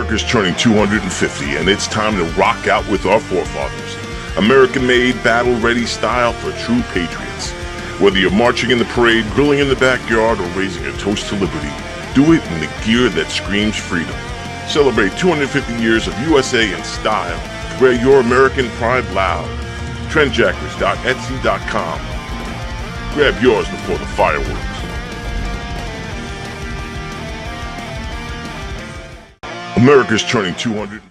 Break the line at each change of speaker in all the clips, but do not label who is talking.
America's turning 250, and it's time to rock out with our forefathers. American-made, battle-ready style for true patriots. Whether you're marching in the parade, grilling in the backyard, or raising a toast to liberty, do it in the gear that screams freedom. Celebrate 250 years of USA in style. Wear your American pride loud. Trendjackers.etsy.com. Grab yours before the fireworks. America's turning 200.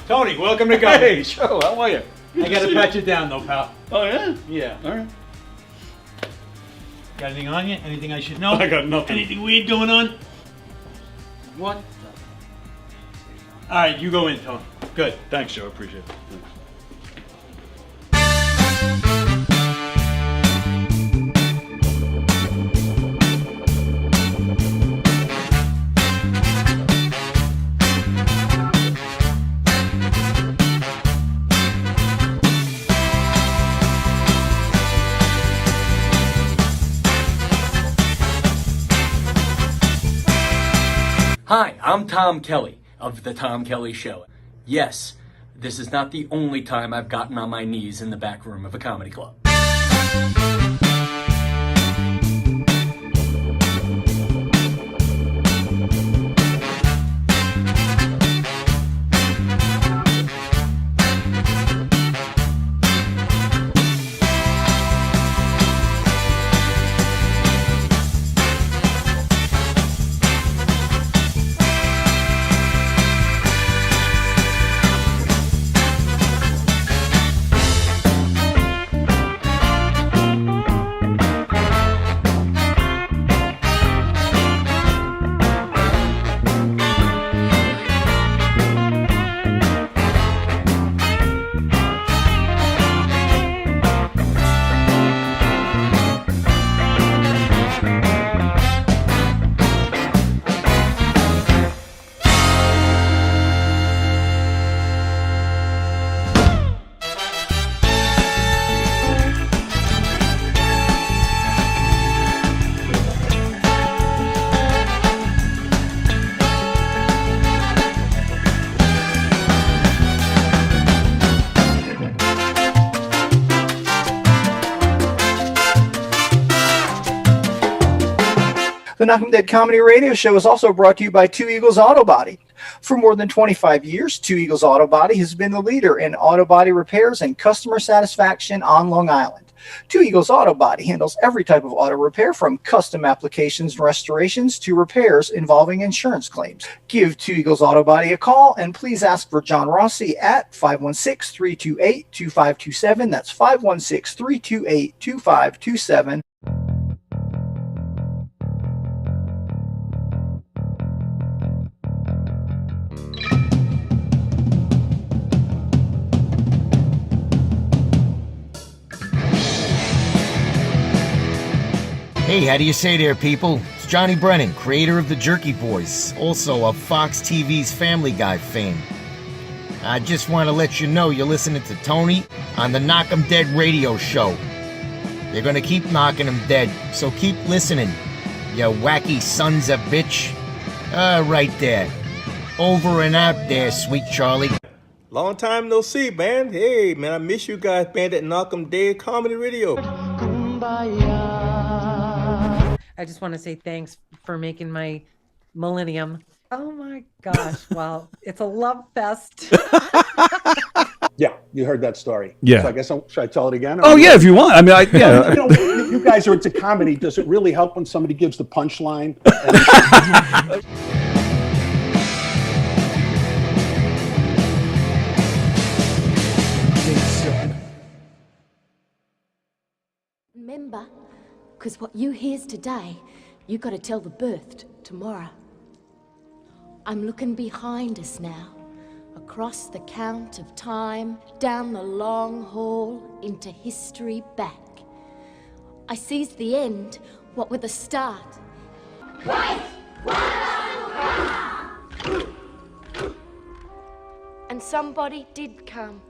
Tony, welcome to go.
Hey, Joe, how are you?
I gotta pat you down though, pal.
Oh, yeah?
Yeah.
All right.
Got anything on you? Anything I should know?
I got nothing.
Anything weird going on?
What?
Alright, you go in, Tony. Good.
Thanks, Joe. Appreciate it. Thanks.
Hi, I'm Tom Kelly of The Tom Kelly Show. Yes, this is not the only time I've gotten on my knees in the back room of a comedy club.
The Knock Dead Comedy Radio Show is also brought to you by Two Eagles Auto Body. For more than 25 years, Two Eagles Auto Body has been the leader in auto body repairs and customer satisfaction on Long Island. Two Eagles Auto Body handles every type of auto repair, from custom applications and restorations to repairs involving insurance claims. Give Two Eagles Auto Body a call, and please ask for John Rossi at 516-328-2527. That's 516-328-2527.
Hey, how do you say there, people? It's Johnny Brennan, creator of the Jerky Boys, also of Fox TV's Family Guy fame. I just want to let you know you're listening to Tony on the Knock 'em Dead radio show. You're gonna keep knocking 'em dead, so keep listening, you wacky sons of bitch. Right there. Over and out there, sweet Charlie.
Long time no see, man. Hey, man, I miss you guys, man, that Knock 'em Dead Comedy Radio.
I just want to say thanks for making my millennium. Oh my gosh. Well, it's a love fest.
Yeah, you heard that story.
Yeah.
So I guess should I tell it again?
Oh, yeah, if you want. I mean, yeah.
You you guys are into comedy, does it really help when somebody gives the punchline?
Remember, because what you hears today, you got to tell the birthed tomorrow. I'm looking behind us now, across the count of time, down the long hall, into history back. I sees the end, what with the start. And somebody did come.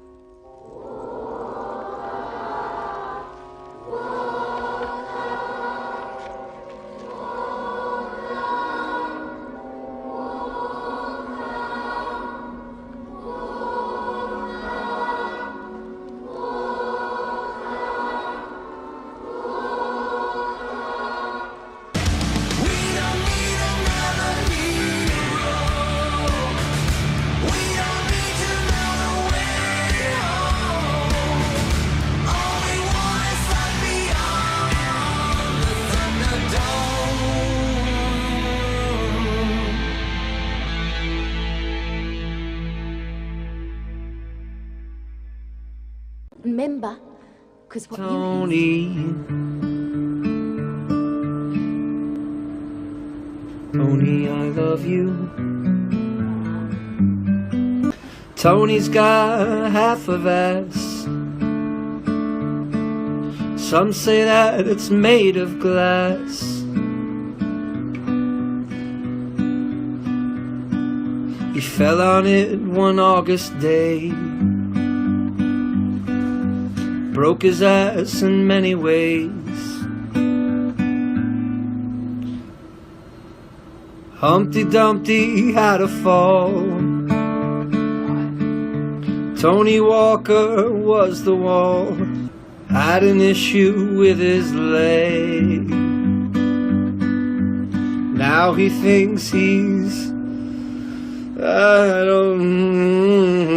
Remember, because what
Tony, I love you. Tony's got half of us. Some say that it's made of glass. He fell on it one August day. Broke his ass in many ways. Humpty Dumpty had a fall. Tony Walker was the wall. Had an issue with his leg. Now he thinks he's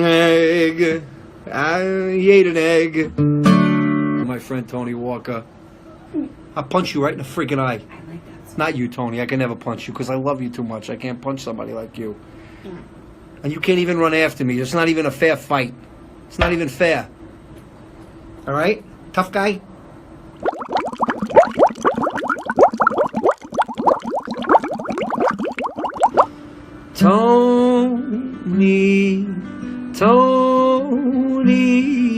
egg. He ate an egg. My friend Tony Walker. I'll punch you right in the freaking eye. I like that. Not you, Tony. I can never punch you because I love you too much. I can't punch somebody like you. And you can't even run after me. It's not even a fair fight. It's not even fair. All right? Tough guy? Tony,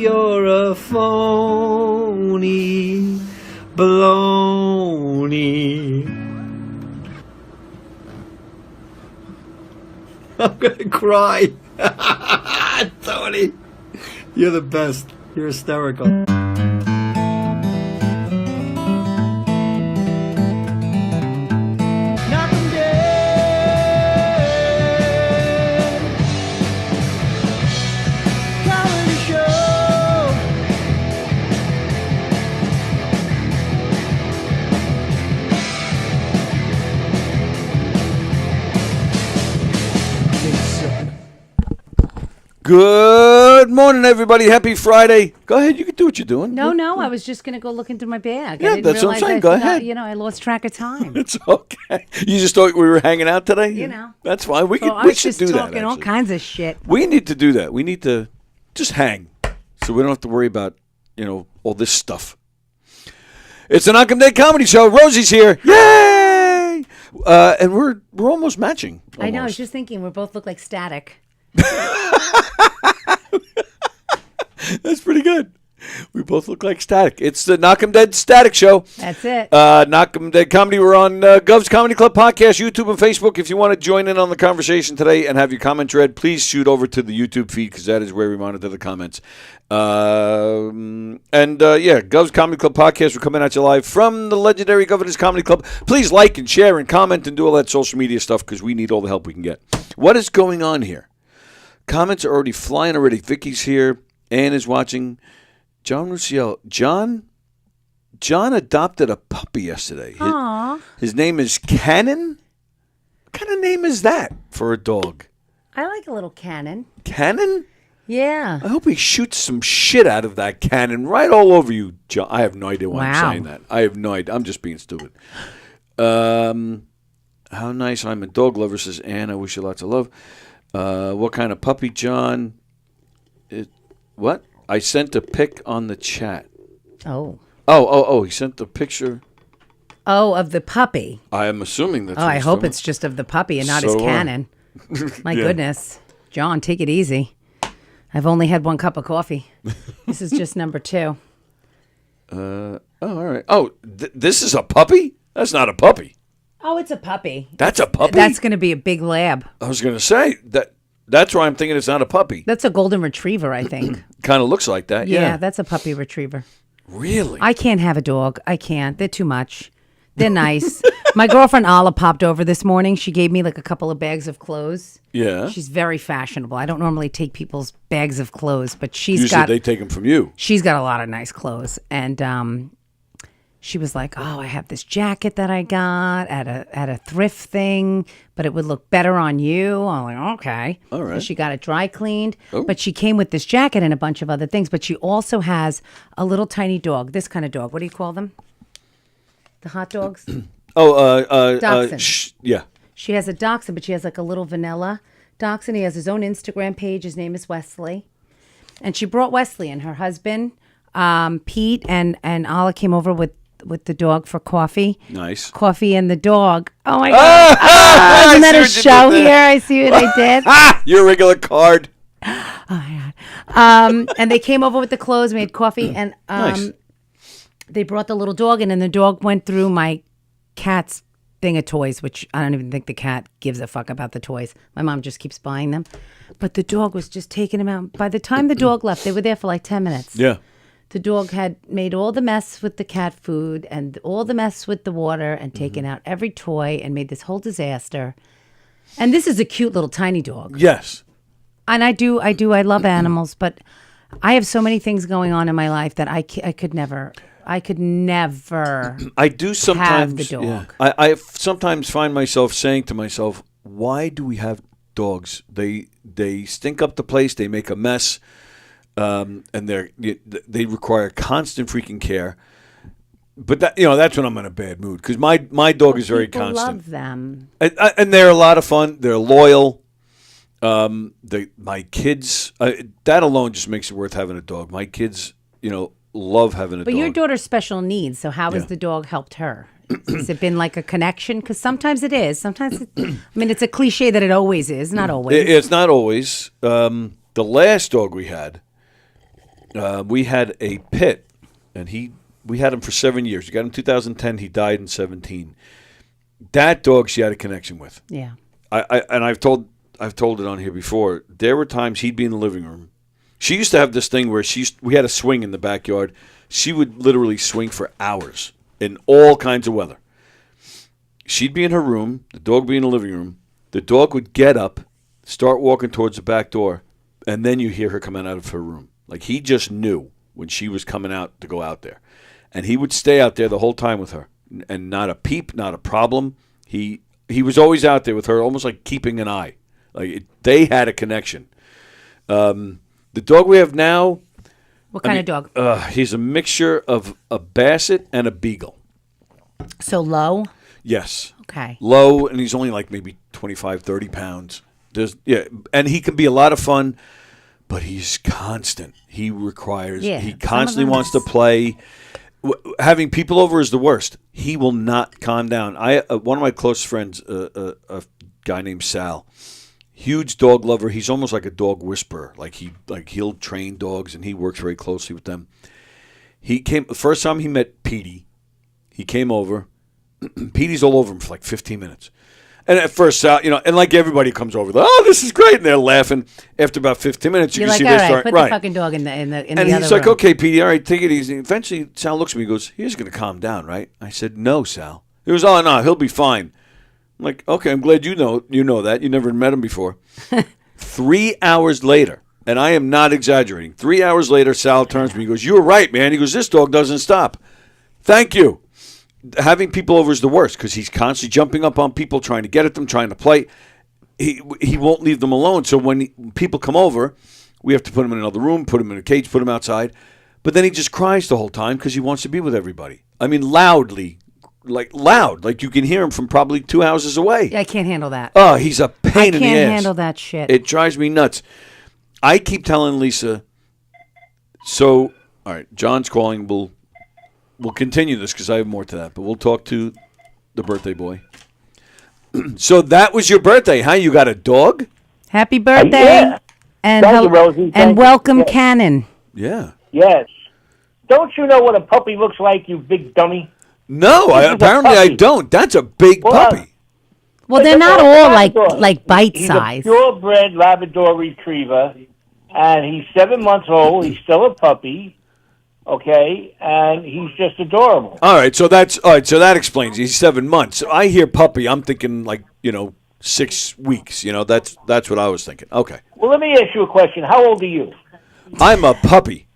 you're a phony baloney. I'm gonna cry. Tony, you're the best. You're hysterical.
Good morning, everybody. Happy Friday. Go ahead. You can do what you're doing.
No. I was just going to go look into my bag.
Yeah, that's what I'm saying. Go ahead.
I lost track of time.
It's okay. You just thought we were hanging out today? That's fine. We should do that.
Talking all kinds of shit.
We need to do that. We need to just hang so we don't have to worry about, all this stuff. It's the Knock'em Dead Comedy Show. Rosie's here. Yay! And we're almost matching.
I know. I was just thinking we both look like static.
That's pretty good. We both look like static. It's the Knock'em Dead Static Show.
That's it.
Knock'em Dead Comedy. We're on Gov's Comedy Club Podcast, YouTube, and Facebook. If you want to join in on the conversation today and have your comments read, please shoot over to the YouTube feed because that is where we monitor the comments. Gov's Comedy Club Podcast. We're coming at you live from the legendary Governor's Comedy Club. Please like and share and comment and do all that social media stuff because we need all the help we can get. What is going on here? Comments are already flying already. Vicky's here. Ann is watching. John Russiel. John adopted a puppy yesterday. His name is Cannon. What kind of name is that for a dog?
I like a little Cannon.
Cannon?
Yeah.
I hope he shoots some shit out of that cannon right all over you, John. I have no idea why I'm saying that. I have no idea. I'm just being stupid. How nice. I'm a dog lover, says Ann. I wish you lots of love. What kind of puppy, John? What? I sent a pic on the chat.
Oh.
Oh, he sent the picture.
Oh, of the puppy.
I am assuming that's.
Oh, I hope it's just of the puppy and not his cannon. My goodness. John, take it easy. I've only had 1 cup of coffee. This is just number 2.
All right. Oh, this is a puppy? That's not a puppy.
Oh, it's a puppy.
That's a puppy?
That's going to be a big lab.
I was going to say, that's why I'm thinking it's not a puppy.
That's a golden retriever, I think.
Kind of looks like that, yeah.
That's a puppy retriever.
Really?
I can't have a dog. I can't. They're too much. They're nice. My girlfriend Ala popped over this morning. She gave me like a couple of bags of clothes.
Yeah.
She's very fashionable. I don't normally take people's bags of clothes, but
Usually they take them from you.
She's got a lot of nice clothes. And she was like, oh, I have this jacket that I got at a thrift thing, but it would look better on you. I'm like, okay.
All right.
So she got it dry cleaned,
Oh.
but she came with this jacket and a bunch of other things. But she also has a little tiny dog, this kind of dog. What do you call them? The hot dogs?
Dachshund. Yeah.
She has a dachshund, but she has like a little vanilla dachshund. He has his own Instagram page. His name is Wesley. And she brought Wesley and her husband, Pete, and Ala came over with the dog for coffee.
Nice.
Coffee and the dog. Oh my God. Isn't that a show here? I see what I did.
Your regular card.
Oh my God. And they came over with the clothes, made coffee, and
Nice.
they brought the little dog in, and the dog went through my cat's thing of toys, which I don't even think the cat gives a fuck about the toys. My mom just keeps buying them. But the dog was just taking him out. By the time the dog left, they were there for like 10 minutes.
Yeah.
The dog had made all the mess with the cat food and all the mess with the water and taken out every toy and made this whole disaster. And this is a cute little tiny dog.
Yes.
And I love animals, but I have so many things going on in my life that I could never I do
sometimes
have the dog.
Yeah. I sometimes find myself saying to myself, why do we have dogs? They stink up the place, they make a mess. And they require constant freaking care, but that's when I'm in a bad mood because my dog is very constant.
Love them,
and they're a lot of fun. They're loyal. My kids, that alone just makes it worth having a dog. My kids, love having a dog.
But your daughter's special needs, so how has the dog helped her? Has it been like a connection? Because sometimes it is. Sometimes, it's a cliche that it always is. Not always.
It's not always. The last dog we had a pit, and we had him for 7 years. We got him in 2010. He died in 2017. That dog she had a connection with.
Yeah.
I've told it on here before. There were times he'd be in the living room. She used to have this thing where we had a swing in the backyard. She would literally swing for hours in all kinds of weather. She'd be in her room, the dog would be in the living room. The dog would get up, start walking towards the back door, and then you hear her coming out of her room. Like he just knew when she was coming out to go out there. And he would stay out there the whole time with her. And not a peep, not a problem. He was always out there with her, almost like keeping an eye. They had a connection. The dog we have now.
What kind of dog?
He's a mixture of a Basset and a Beagle.
So low?
Yes.
Okay.
Low, and he's only like maybe 25, 30 pounds. And he can be a lot of fun, but he's constant. He requires, he constantly wants to play. Having people over is the worst. He will not calm down. One of my close friends, a guy named Sal, huge dog lover. He's almost like a dog whisperer. He'll train dogs, and he works very closely with them. He came the first time he met Petey. He came over. Petey's all over him for like 15 minutes. And at first, Sal, and like everybody comes over, this is great, and they're laughing. After about 15 minutes,
You're
can
like,
see
all
they
right,
start.
put the fucking dog in the
And
other
he's like,
room.
okay, Petey, all right, take it easy. Eventually, Sal looks at me and goes, he's going to calm down, right? I said, no, Sal. He goes, oh, no, he'll be fine. I'm like, okay, I'm glad you know that. You never met him before. 3 hours later, and I am not exaggerating, 3 hours later, Sal turns to me and goes, you were right, man. He goes, this dog doesn't stop. Thank you. Having people over is the worst because he's constantly jumping up on people, trying to get at them, trying to play. He won't leave them alone. So when people come over, We have to put him in another room, put him in a cage, put him outside. But then he just cries the whole time because he wants to be with everybody. I mean, loudly, like you can hear him from probably 2 houses away.
I can't handle that.
Oh, he's a pain in the ass.
I can't handle that shit.
It drives me nuts. I keep telling Lisa. So, all right, John's calling. We'll continue this because I have more to that. But we'll talk to the birthday boy. So that was your birthday, huh? You got a dog?
Happy birthday.
Yeah.
And
Thank you, Rosie.
and welcome,
Yes.
Cannon.
Yeah.
Yes. Don't you know what a puppy looks like, you big dummy?
No, apparently I don't. That's a big puppy.
Well, they're
It's a
not all
Labrador.
like bite
He's
size.
a purebred Labrador Retriever, and he's 7 months old. He's still a puppy, okay, and he's just adorable.
All right, so that explains. He's 7 months. So I hear puppy, I'm thinking 6 weeks. That's what I was thinking. Okay.
Well, let me ask you a question. How old are you?
I'm a puppy.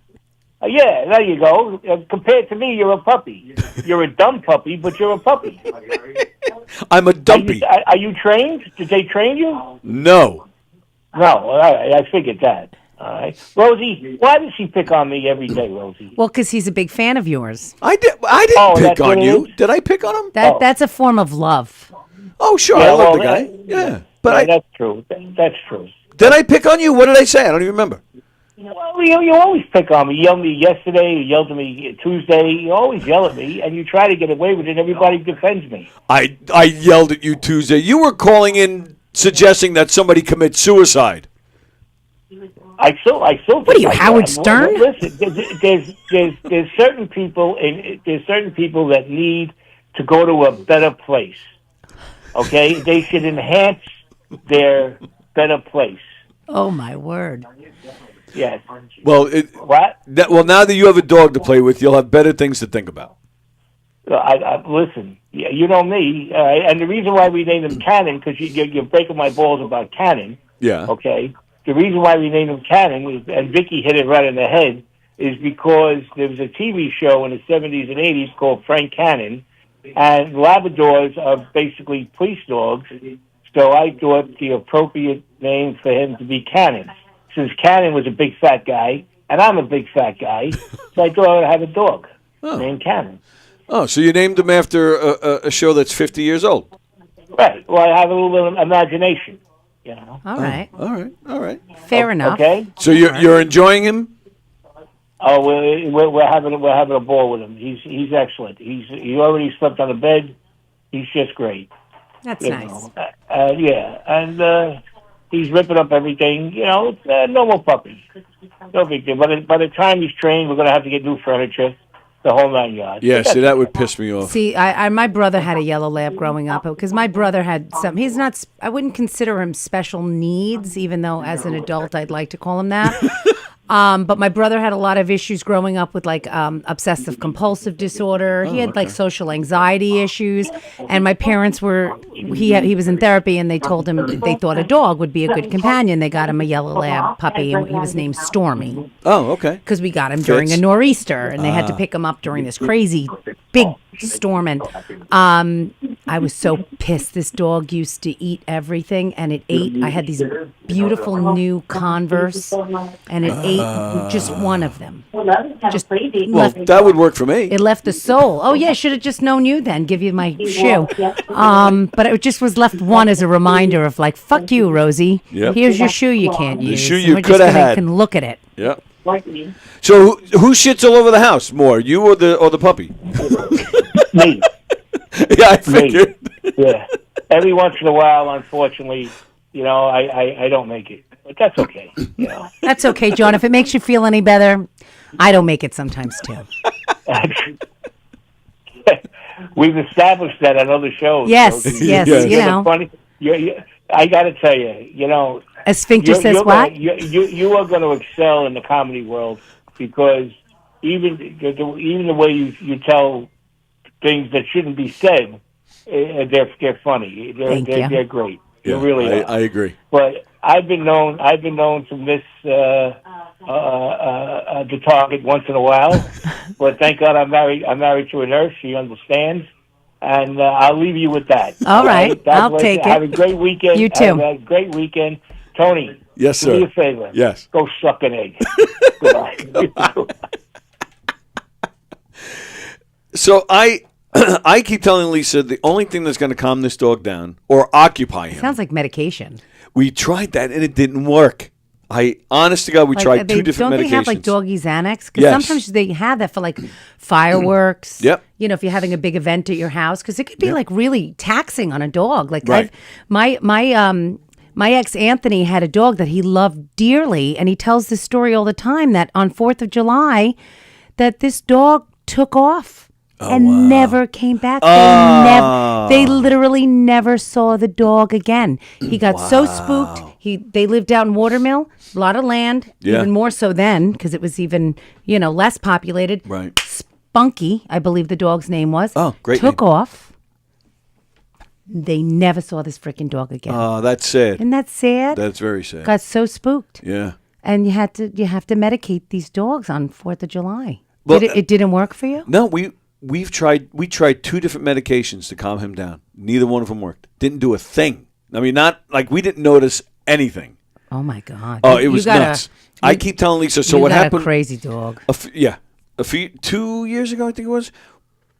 Yeah, there you go. Compared to me, you're a puppy. You're a dumb puppy, but you're a puppy.
I'm a dumpy.
Are you trained? Did they train you?
No.
No. All right, I figured that. All right. Rosie, why does she pick on me every day, Rosie?
Well, because he's a big fan of yours.
I didn't pick on you. Did I pick on him?
That's a form of love.
Oh, sure. I love the guy. Yeah. But
that's true. That's true.
Did I pick on you? What did I say? I don't even remember.
Well, you always pick on me. You yelled at me yesterday. You yelled at me Tuesday. You always yell at me, and you try to get away with it. Everybody defends me.
I yelled at you Tuesday. You were calling in suggesting that somebody commit suicide.
I still.
What are you, Howard Stern?
Listen, there's certain people that need to go to a better place. Okay, they should enhance their better place.
Oh my word!
Yes.
Well,
what?
Now that you have a dog to play with, you'll have better things to think about.
Listen. You know me, and the reason why we named him Cannon, because you're breaking my balls about Cannon.
Yeah.
Okay. The reason why we named him Cannon, and Vicky hit it right in the head, is because there was a TV show in the 70s and 80s called Frank Cannon, and Labradors are basically police dogs. So I thought the appropriate name for him to be Cannon. Since Cannon was a big fat guy, and I'm a big fat guy, so I thought I would have a dog named Cannon.
Oh, so you named him after a show that's 50 years old.
Right. Well, I have a little bit of imagination, you know.
All right.
All right.
Fair enough.
Okay.
So you're enjoying him?
Oh, we're having a ball with him. He's excellent. He already slept on the bed. He's just great.
That's
you
nice.
know. Yeah, and he's ripping up everything. You know, it's a normal puppy. No big deal. By the time he's trained, we're going to have to get new furniture, the whole 9 yards.
Yeah, see, that would piss me off.
See, my brother had a yellow lab growing up because my brother had some. He's not. I wouldn't consider him special needs, even though as an adult I'd like to call him that. But my brother had a lot of issues growing up with obsessive compulsive disorder. He had social anxiety issues, and my parents were. He was in therapy, and they told him they thought a dog would be a good companion. They got him a yellow lab puppy, and he was named Stormy.
Oh, okay.
Because we got him during a nor'easter, and they had to pick him up during this crazy big storm. And I was so pissed. This dog used to eat everything, and it ate. I had these beautiful new Converse, and it ate just one of them. Just left,
that would work for me.
It left the sole. Oh yeah, should have just known you then. Give you my shoe. But it just was left one as a reminder of fuck you, Rosie.
Yep.
Here's your shoe you can't use.
The shoe
And
you
we're just
could have
gonna
had.
Can look at it.
Yeah. So who shits all over the house more, you or the puppy?
Me.
Yeah, I figured.
Yeah. Every once in a while, unfortunately, I don't make it. But that's okay.
That's okay, John. If it makes you feel any better, I don't make it sometimes too.
We've established that on other shows.
Yes,
so
yes,
funny. I got to tell you,
A sphincter says what?
You are going to excel in the comedy world because even the way you tell things that shouldn't be said, they're funny. They're great.
Yeah,
they really are.
I agree.
But I've been known to miss the target once in a while. But thank God I'm married to a nurse. She understands. And I'll leave you with that.
All right. I'll take it.
Have a great weekend.
You too.
Have a great weekend. Tony.
Yes,
Do me
sir.
a favor.
Yes.
Go suck an egg. Goodbye.
So I keep telling Lisa the only thing that's going to calm this dog down or occupy him.
Sounds like medication.
We tried that and it didn't work. Honest to God, we tried two different medications.
Don't they have like doggy Xanax? Because
Yes.
sometimes they have that for like fireworks.
Yep.
You know, if you're having a big event at your house, because it could be like really taxing on a dog. Like
Right.
my ex Anthony had a dog that he loved dearly, and he tells this story all the time that on 4th of July, that this dog took off. And never came back. They literally never saw the dog again. He got so spooked. They lived out in Watermill, a lot of land, even more so then because it was even less populated.
Right.
Spunky, I believe the dog's name was.
Oh, great
Took
name.
off. They never saw this freaking dog again.
Oh, that's sad.
Isn't that sad?
That's very sad.
Got so spooked.
Yeah.
And you have to medicate these dogs on 4th of July.
Well,
it didn't work for you?
No, we tried two different medications to calm him down. Neither one of them worked. Didn't do a thing. I mean, not like we didn't notice anything.
Oh my God!
Oh, it was nuts. I keep telling Lisa. So what happened?
A crazy dog.
A few 2 years ago, I think it was.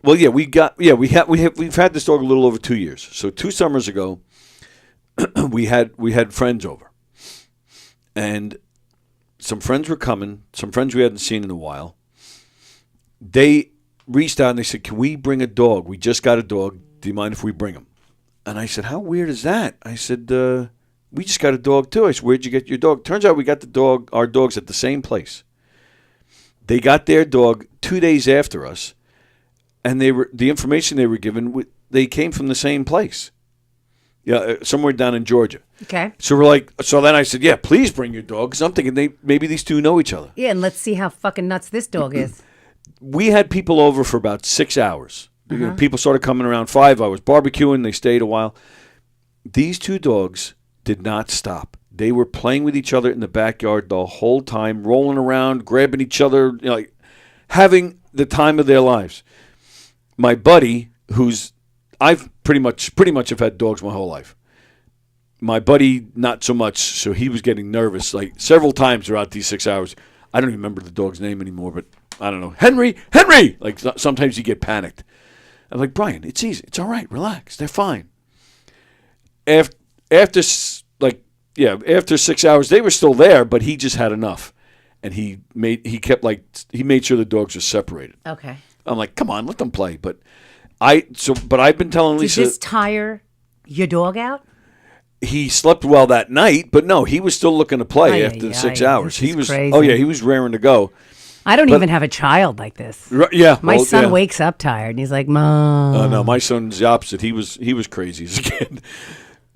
Well, yeah, we've had this dog a little over 2 years. So 2 summers ago, we had friends over, and some friends were coming. Some friends we hadn't seen in a while. They reached out and they said, "Can we bring a dog? We just got a dog. Do you mind if we bring him?" And I said, "How weird is that?" I said, "We just got a dog too." I said, "Where'd you get your dog?" Turns out we got our dogs at the same place. They got their dog 2 days after us, and the information they were given, they came from the same place. Yeah, somewhere down in Georgia.
Okay.
So then I said, "Yeah, please bring your dog," because I'm thinking maybe these two know each other.
Yeah, and let's see how fucking nuts this dog is.
We had people over for about 6 hours. People started coming around 5 hours, barbecuing. They stayed a while. These two dogs did not stop. They were playing with each other in the backyard the whole time, rolling around, grabbing each other, like having the time of their lives. My buddy, I've pretty much have had dogs my whole life. My buddy, not so much. So he was getting nervous like several times throughout these 6 hours. I don't even remember the dog's name anymore, but I don't know. Henry! Like sometimes you get panicked. I'm like, "Brian, it's easy. It's all right. Relax. They're fine." After 6 hours, they were still there, but he just had enough, and he made sure the dogs were separated.
Okay.
I'm like, "Come on, let them play." But I've been telling Lisa.
Did this tire your dog out?
He slept well that night, but no, he was still looking to play after the 6 hours.
He was crazy.
Oh yeah, he was raring to go.
I don't even have a child like this. My son wakes up tired, and he's like, "Mom."
Oh no, my son's the opposite. He was crazy as a kid.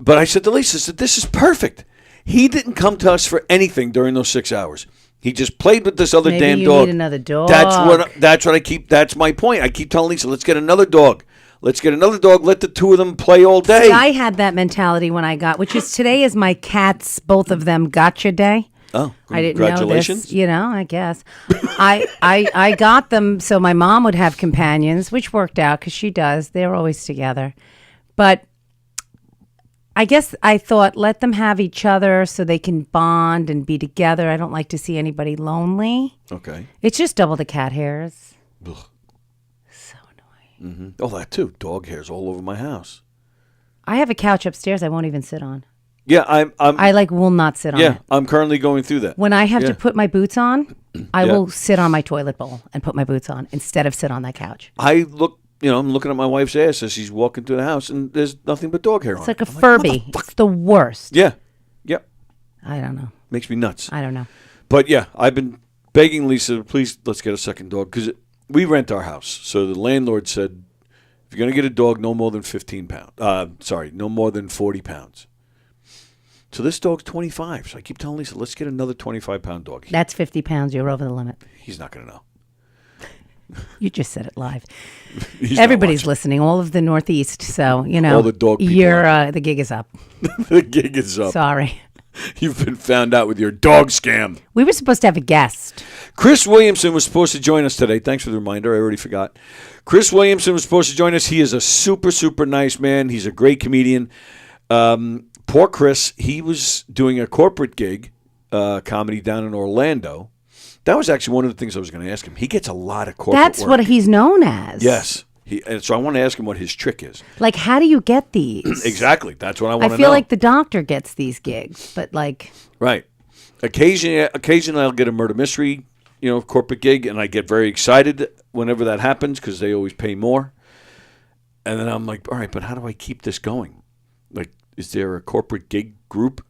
But I said to Lisa, "This is perfect." He didn't come to us for anything during those 6 hours. He just played with this other
Maybe
damn
you
dog.
need another dog.
That's what I keep. That's my point. I keep telling Lisa, "Let's get another dog. Let's get another dog. Let the two of them play all day."
See, I had that mentality when I got, which is today is my cats, both of them, gotcha day.
Oh,
I didn't know
congratulations.
this, I guess. I got them so my mom would have companions, which worked out because she does. They're always together. But I guess I thought let them have each other so they can bond and be together. I don't like to see anybody lonely.
Okay.
It's just double the cat hairs.
Ugh.
So annoying.
Mm-hmm. Oh, that too. Dog hairs all over my house.
I have a couch upstairs I won't even sit on.
Yeah,
I will not sit on it.
Yeah, I'm currently going through that.
When I have to put my boots on, I will sit on my toilet bowl and put my boots on instead of sit on that couch.
I'm looking at my wife's ass as she's walking through the house, and there's nothing but dog hair on
It's like
it.
a Furby. It's the worst.
Yeah. Yep.
I don't know.
Makes me nuts.
I don't know.
But yeah, I've been begging Lisa, please, let's get a second dog, because we rent our house. So the landlord said, if you're going to get a dog, no more than 15 pounds. No more than 40 pounds. So this dog's 25. So I keep telling Lisa, let's get another 25-pound dog.
That's 50 pounds. You're over the limit.
He's not going to know.
You just said it live.
He's
Everybody's listening, all of the Northeast. So,
all the dog people.
The gig is up.
The gig is up.
Sorry.
You've been found out with your dog scam.
We were supposed to have a guest.
Chris Williamson was supposed to join us today. Thanks for the reminder. I already forgot. Chris Williamson was supposed to join us. He is a super, super nice man. He's a great comedian. Poor Chris, he was doing a corporate gig comedy down in Orlando. That was actually one of the things I was going to ask him. He gets a lot of corporate
That's
work.
what he's known as.
Yes. And so I want to ask him what his trick is.
Like, how do you get these?
Exactly. That's what I want to know.
I feel like the doctor gets these gigs, but like...
Right. Occasionally I'll get a murder mystery, corporate gig, and I get very excited whenever that happens because they always pay more. And then I'm like, all right, but how do I keep this going? Like, is there a corporate gig group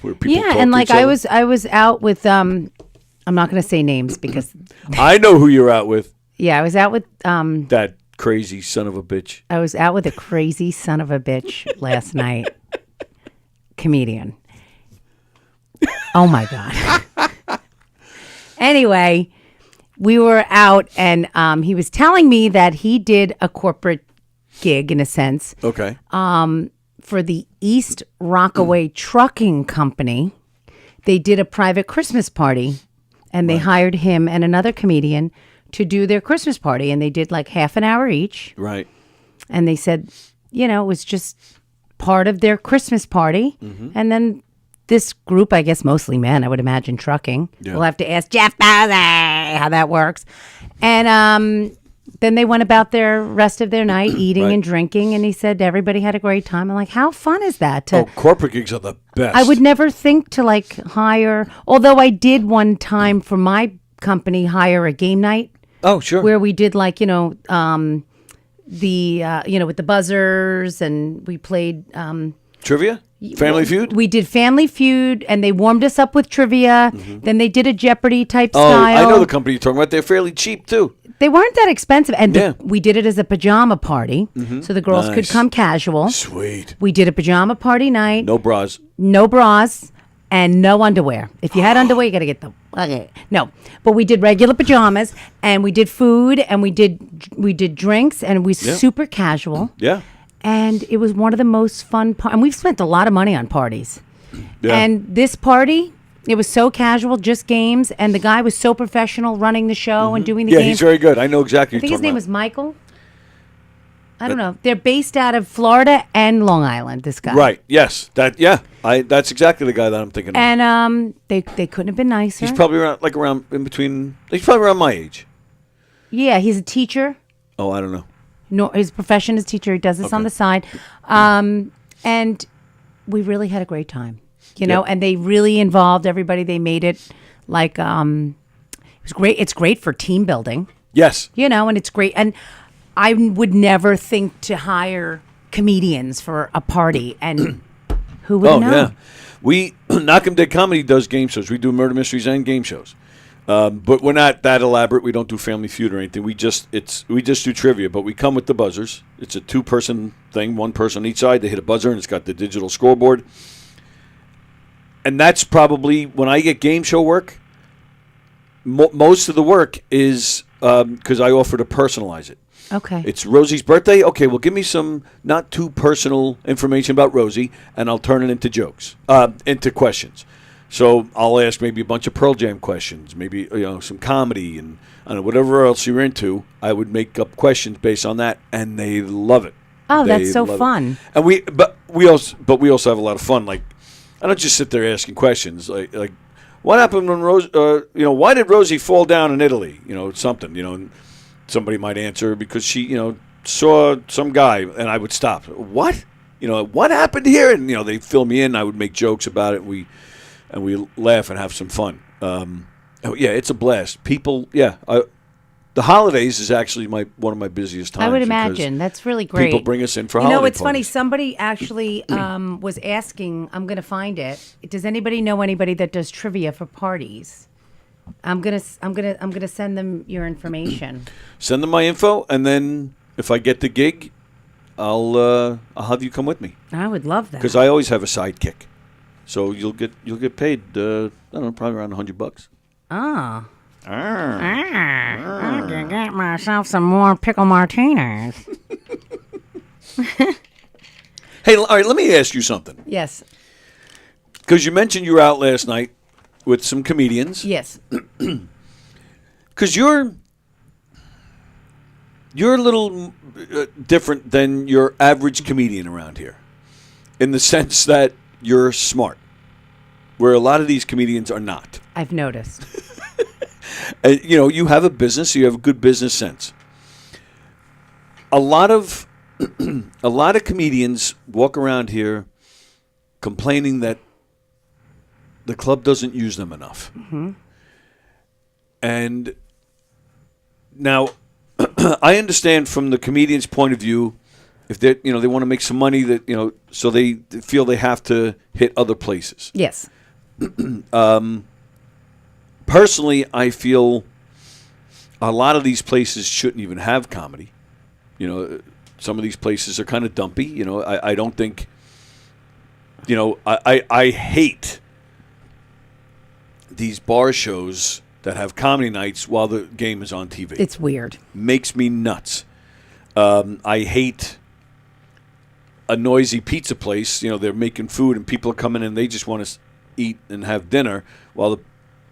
where people talk
and
to
like
each other?
I was out with I'm not going to say names because
I know who you're out with.
Yeah, I was out with
that crazy son of a bitch.
I was out with a crazy son of a bitch last night. Comedian. Oh my God. Anyway, we were out and he was telling me that he did a corporate gig in a sense.
Okay.
For the East Rockaway Trucking Company. They did a private Christmas party and they hired him and another comedian to do their Christmas party. And they did like half an hour each.
Right.
And they said, it was just part of their Christmas party. Mm-hmm. And then this group, I guess mostly men, I would imagine trucking. Yeah. We'll have to ask Jeff Bowser how that works. And then they went about their rest of their night eating and drinking. And he said everybody had a great time. I'm like, how fun is that?
Corporate gigs are the best.
I would never think to like hire, although I did one time for my company hire a game night.
Oh, sure.
Where we did like, with the buzzers and we played
trivia? Family Feud?
We did Family Feud and they warmed us up with trivia. Mm-hmm. Then they did a Jeopardy type
Oh,
style.
I know the company you're talking about. They're fairly cheap too.
They weren't that expensive. And we did it as a pajama party. Mm-hmm. So the girls could come casual.
Sweet.
We did a pajama party night.
No bras.
No bras. And no underwear. If you had underwear, you got to get them. Okay. No, but we did regular pajamas, and we did food, and we did drinks, and we super casual.
Yeah.
And it was one of the most fun. And we've spent a lot of money on parties. Yeah. And this party, it was so casual, just games, and the guy was so professional running the show and doing the games.
Yeah, he's very good. I know exactly.
I think his name was Michael. I don't know. They're based out of Florida and Long Island. This guy.
Right. Yes. That's exactly the guy that I'm thinking of.
And they couldn't have been nicer.
He's probably around in between. He's probably around my age.
Yeah, he's a teacher.
Oh, I don't know.
No, his profession is teacher. He does this on the side, and we really had a great time. And they really involved everybody. They made it like it was great. It's great for team building.
Yes.
And it's great. And I would never think to hire comedians for a party, and who would know?
Yeah. We Knock 'em Dead Comedy does game shows. We do murder mysteries and game shows, but we're not that elaborate. We don't do Family Feud or anything. We just do trivia. But we come with the buzzers. It's a 2-person thing, 1 person on each side. They hit a buzzer, and it's got the digital scoreboard. And that's probably when I get game show work. Most of the work is because I offer to personalize it.
Okay.
It's Rosie's birthday. Okay, well, give me some not too personal information about Rosie, and I'll turn it into jokes, into questions. So I'll ask maybe a bunch of Pearl Jam questions, maybe some comedy, and I don't know, whatever else you're into. I would make up questions based on that, and they love it.
Oh, that's so fun.
And we also have a lot of fun. Like, I don't just sit there asking questions like what happened when Rose? Why did Rosie fall down in Italy? Something. And somebody might answer because she, saw some guy, and I would stop. What? What happened here? And they fill me in. I would make jokes about it. We laugh and have some fun. It's a blast. People, the holidays is actually one of my busiest times.
I would imagine. That's really great.
People bring us in for holiday
it's funny. Somebody actually was asking. I'm going to find it. Does anybody know anybody that does trivia for parties? I'm gonna send them your information.
Send them my info, and then if I get the gig, I'll have you come with me.
I would love that
because I always have a sidekick, so you'll get paid. I don't know, probably around $100.
Ah. I'm gonna get myself some more pickle martinis.
Hey, all right. Let me ask you something.
Yes.
Because you mentioned you were out last night with some comedians.
Yes.
Because you're a little different than your average comedian around here, in the sense that you're smart. where a lot of these comedians are not.
I've noticed.
You have a business, you have a good business sense. A lot of comedians walk around here complaining that the club doesn't use them enough.
Mm-hmm.
And now I understand from the comedian's point of view, if they want to make some money, that so they feel they have to hit other places.
Yes.
Personally, I feel a lot of these places shouldn't even have comedy. Some of these places are kind of dumpy. I don't think. I hate these bar shows that have comedy nights while the game is on TV.
It's weird.
Makes me nuts. I hate a noisy pizza place. They're making food and people are coming in and they just want to eat and have dinner while the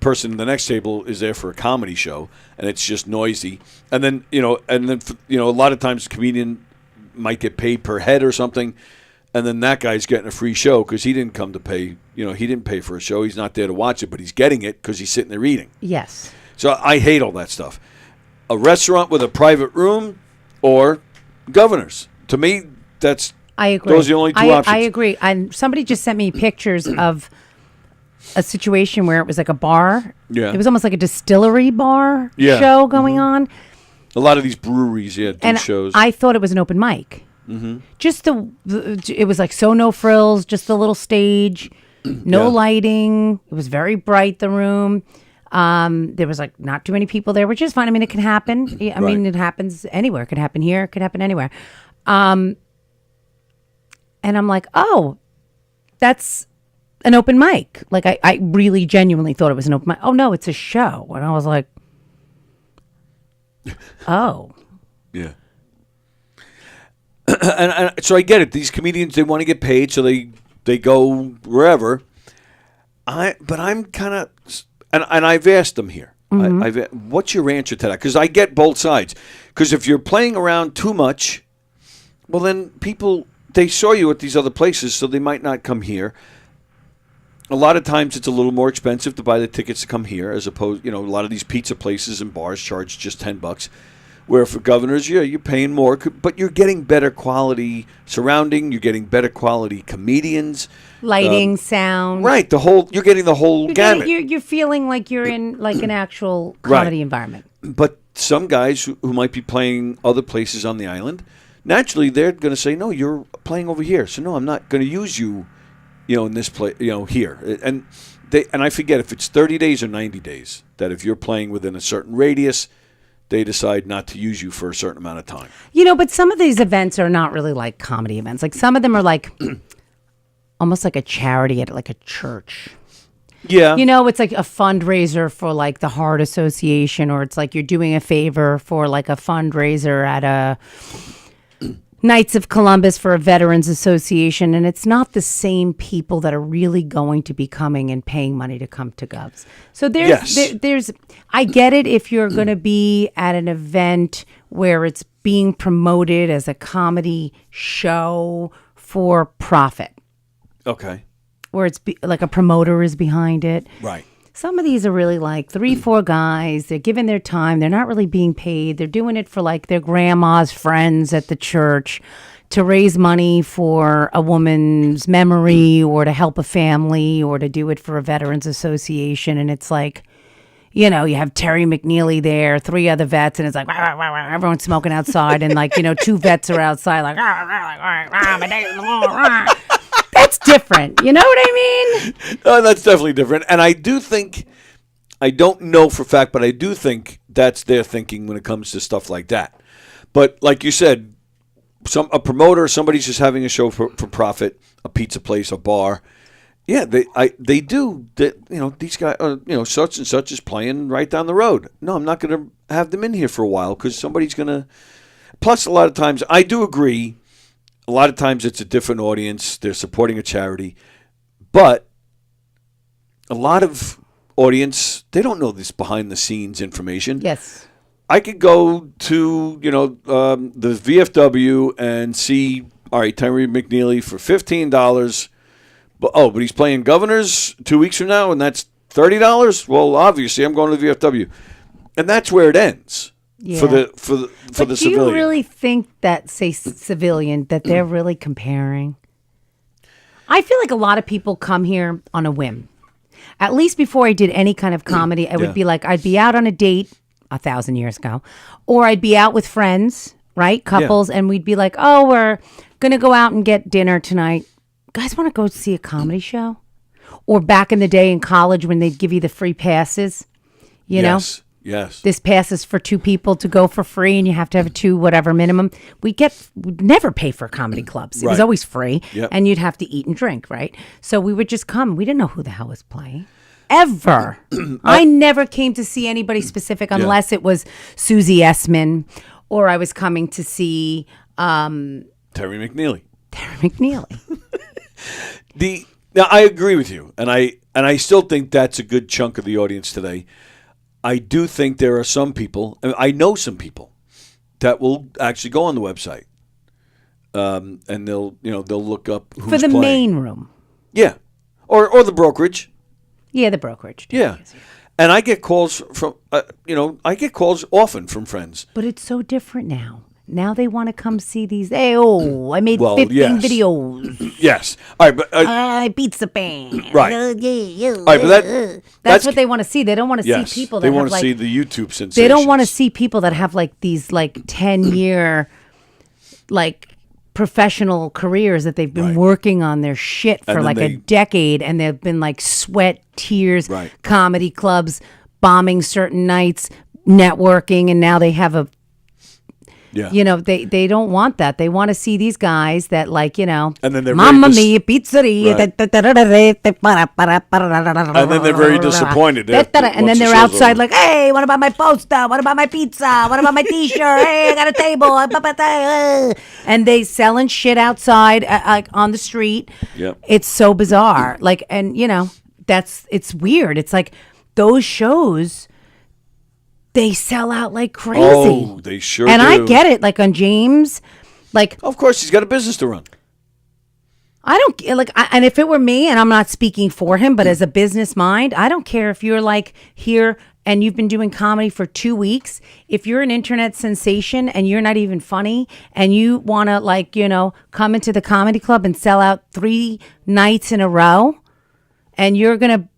person at the next table is there for a comedy show and it's just noisy. And then, a lot of times the comedian might get paid per head or something. And then that guy's getting a free show because he didn't come to pay. He didn't pay for a show. He's not there to watch it, but he's getting it because he's sitting there eating.
Yes.
So I hate all that stuff. A restaurant with a private room or Governors. To me,
I agree.
Those are the only two options.
I agree. And somebody just sent me pictures of a situation where it was like a bar.
Yeah.
It was almost like a distillery bar
Yeah.
show going on.
A lot of these breweries, do
And
shows.
I thought it was an open mic.
Mm-hmm.
Just it was like no frills, just a little stage, no lighting. It was very bright, the room. There was like not too many people there, which is fine. I mean, it can happen. I mean, it happens anywhere. It could happen here. It could happen anywhere. And I'm like, oh, that's an open mic. Like I really genuinely thought it was an open mic. Oh no, it's a show. And I was like, oh.
Yeah. and so I get it. These comedians, they want to get paid, so they go wherever. But I'm kind of, and I've asked them here.
Mm-hmm.
What's your answer to that? Because I get both sides. Because if you're playing around too much, well, then people, they saw you at these other places, so they might not come here. A lot of times it's a little more expensive to buy the tickets to come here, as opposed, a lot of these pizza places and bars charge just $10. Where for Governors, you're paying more, but you're getting better quality surrounding. You're getting better quality comedians,
Lighting, sound.
Right, you're getting the whole gamut.
You're feeling like you're in like an actual comedy environment.
But some guys who might be playing other places on the island, naturally they're going to say, "No, you're playing over here, so no, I'm not going to use you, in this place, here." And I forget if it's 30 days or 90 days that if you're playing within a certain radius, they decide not to use you for a certain amount of time.
But some of these events are not really like comedy events. Like some of them are like almost like a charity at like a church.
Yeah.
It's like a fundraiser for like the Heart Association, or it's like you're doing a favor for like a fundraiser at a Knights of Columbus for a Veterans Association, and it's not the same people that are really going to be coming and paying money to come to Govs. So there's I get it if you're going to be at an event where it's being promoted as a comedy show for profit.
Okay.
Where it's like a promoter is behind it.
Right.
Some of these are really like 3-4 guys. They're giving their time. They're not really being paid. They're doing it for like their grandma's friends at the church to raise money for a woman's memory or to help a family or to do it for a veterans association. And it's like, you have Terry McNeely there, 3 other vets, and it's like, rah, rah, rah, everyone's smoking outside. And like, 2 vets are outside like, my day's in the morning. That's different. You know what I mean?
Oh, that's definitely different. And I do think, I don't know for a fact, but I do think that's their thinking when it comes to stuff like that. But like you said, a promoter, somebody's just having a show for profit, a pizza place, a bar. Yeah, they do. These guys, such and such is playing right down the road. No, I'm not going to have them in here for a while because somebody's going to. Plus, a lot of times, I do agree. A lot of times it's a different audience. They're supporting a charity. But a lot of audience, they don't know this behind-the-scenes information.
Yes.
I could go to, the VFW and see, all right, Terry McNeely for $15, But he's playing Governors 2 weeks from now, and that's $30. Well, obviously, I'm going to the VFW, and that's where it ends for the
Do
civilian.
you really think that, say, civilian, that they're really comparing? I feel like a lot of people come here on a whim. At least before I did any kind of comedy, I would be like, I'd be out on a date 1,000 years ago, or I'd be out with friends, right? Couples, and we'd be like, oh, we're going to go out and get dinner tonight. Guys want to go see a comedy show? Or back in the day in college when they'd give you the free passes, you know?
Yes.
This passes for 2 people to go for free, and you have to have 2 whatever minimum. We'd never pay for comedy clubs. It was always free, and you'd have to eat and drink, right? So we would just come. We didn't know who the hell was playing. Ever. I never came to see anybody specific unless it was Susie Essman, or I was coming to see
Terry McNeely. Now I agree with you, and I still think that's a good chunk of the audience today. I do think there are some people, I know some people that will actually go on the website, and they'll look up who's
for the
playing.
main room.
Yeah, or the brokerage.
Yeah, the brokerage.
Yeah, and I get calls from I get calls often from friends.
But it's so different now. Now they want to come see these. Hey, I made 15 videos.
Yes. All right, but
pizza pan.
Right. All right, but
that's what they want to see. They don't want to see people that
they want to
have,
see
like,
the YouTube sensation.
they don't want to see people that have like these like 10-year like professional careers that they've been working on their shit for like a decade, and they've been like sweat, tears, comedy clubs, bombing certain nights, networking, and now they have a they don't want that. They want to see these guys that, like, and
then they're
Mamma Mia Pizzeria.
And then they're very disappointed.
And then they're outside like, hey, what about my poster? What about my pizza? What about my T-shirt? Hey, I got a table. And they selling shit outside like on the street.
Yep.
It's so bizarre. Like, and it's weird. It's like those shows, they sell out like crazy.
Oh, they sure
and
do.
I get it. Like on James, like,
of course he's got a business to run.
I don't and if it were me, and I'm not speaking for him, but as a business mind, I don't care if you're like here and you've been doing comedy for 2 weeks. If you're an internet sensation and you're not even funny, and you want to come into the comedy club and sell out 3 nights in a row, and you're gonna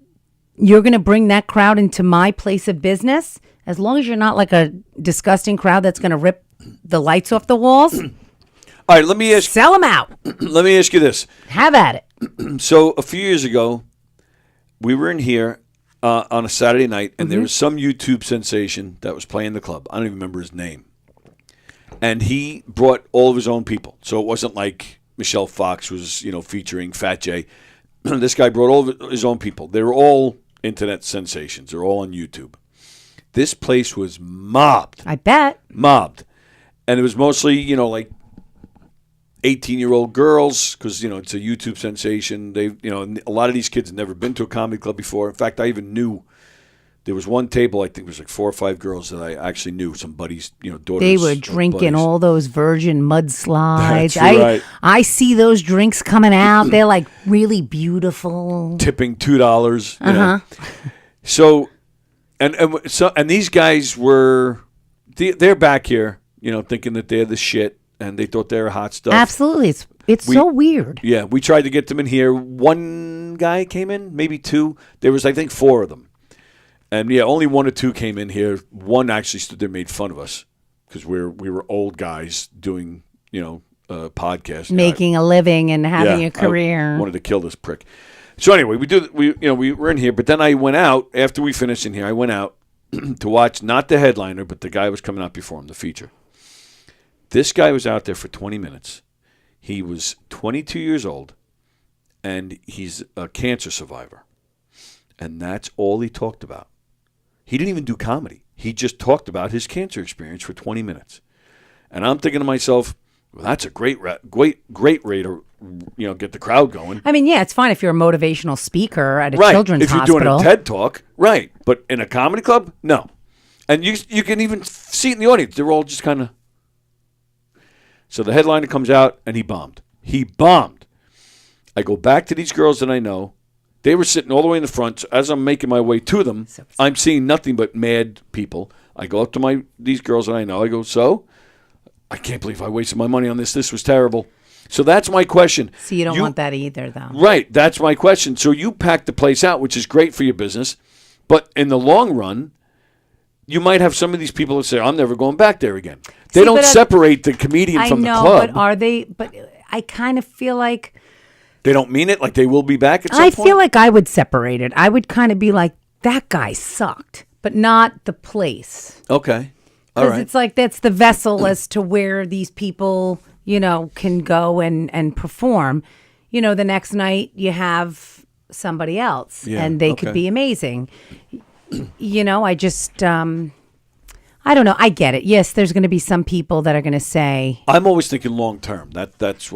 bring that crowd into my place of business. As long as you're not like a disgusting crowd that's going to rip the lights off the walls.
All right, let me ask.
Sell them out.
Let me ask you this.
Have at it.
So a few years ago, we were in here on a Saturday night, and there was some YouTube sensation that was playing the club. I don't even remember his name. And he brought all of his own people. So it wasn't like Michelle Fox was, featuring Fat Jay. This guy brought all of his own people. They were all internet sensations. They're all on YouTube. This place was mobbed.
I bet.
Mobbed. And it was mostly, like 18-year-old girls, because, it's a YouTube sensation. They, a lot of these kids had never been to a comedy club before. In fact, I even knew there was one table, I think it was like 4 or 5 girls that I actually knew, some buddies, daughters.
They were drinking all those virgin mudslides.
That's right.
I see those drinks coming out. They're like really beautiful.
Tipping $2. So... And these guys they're back here, thinking that they're the shit, and they thought they were hot stuff.
Absolutely, it's so weird.
Yeah, we tried to get them in here. One guy came in, maybe 2. There was, I think, 4 of them, and only 1 or 2 came in here. One actually stood there, made fun of us because we were old guys doing, a podcast,
making a living and having a career.
I wanted to kill this prick. So anyway, we were in here, but then I went out after we finished in here. I went out to watch not the headliner, but the guy was coming out before him, the feature. This guy was out there for 20 minutes. He was 22 years old, and he's a cancer survivor, and that's all he talked about. He didn't even do comedy. He just talked about his cancer experience for 20 minutes, and I'm thinking to myself, well, that's a great way to get the crowd going.
I mean, it's fine if you're a motivational speaker at a children's hospital.
If you're doing a TED Talk, right. But in a comedy club, no. And you can even see it in the audience. They're all just kind of... So the headliner comes out, and he bombed. I go back to these girls that I know. They were sitting all the way in the front. So as I'm making my way to them, I'm seeing nothing but mad people. I go up to these girls that I know. I go, so? I can't believe I wasted my money on this. This was terrible. So that's my question.
So you don't want that either, though.
Right. That's my question. So you pack the place out, which is great for your business. But in the long run, you might have some of these people that say, I'm never going back there again. They don't separate the comedian from the club.
But are they? But I kind of feel like
they don't mean it. Like they will be back at some point.
I feel like I would separate it. I would kind of be like, that guy sucked, but not the place.
Okay. All
Because
right.
it's like that's the vessel as to where these people, can go and perform. The next night you have somebody else, and they could be amazing. I just, I don't know. I get it. Yes, there's going to be some people that are going to say.
I'm always thinking long term. That's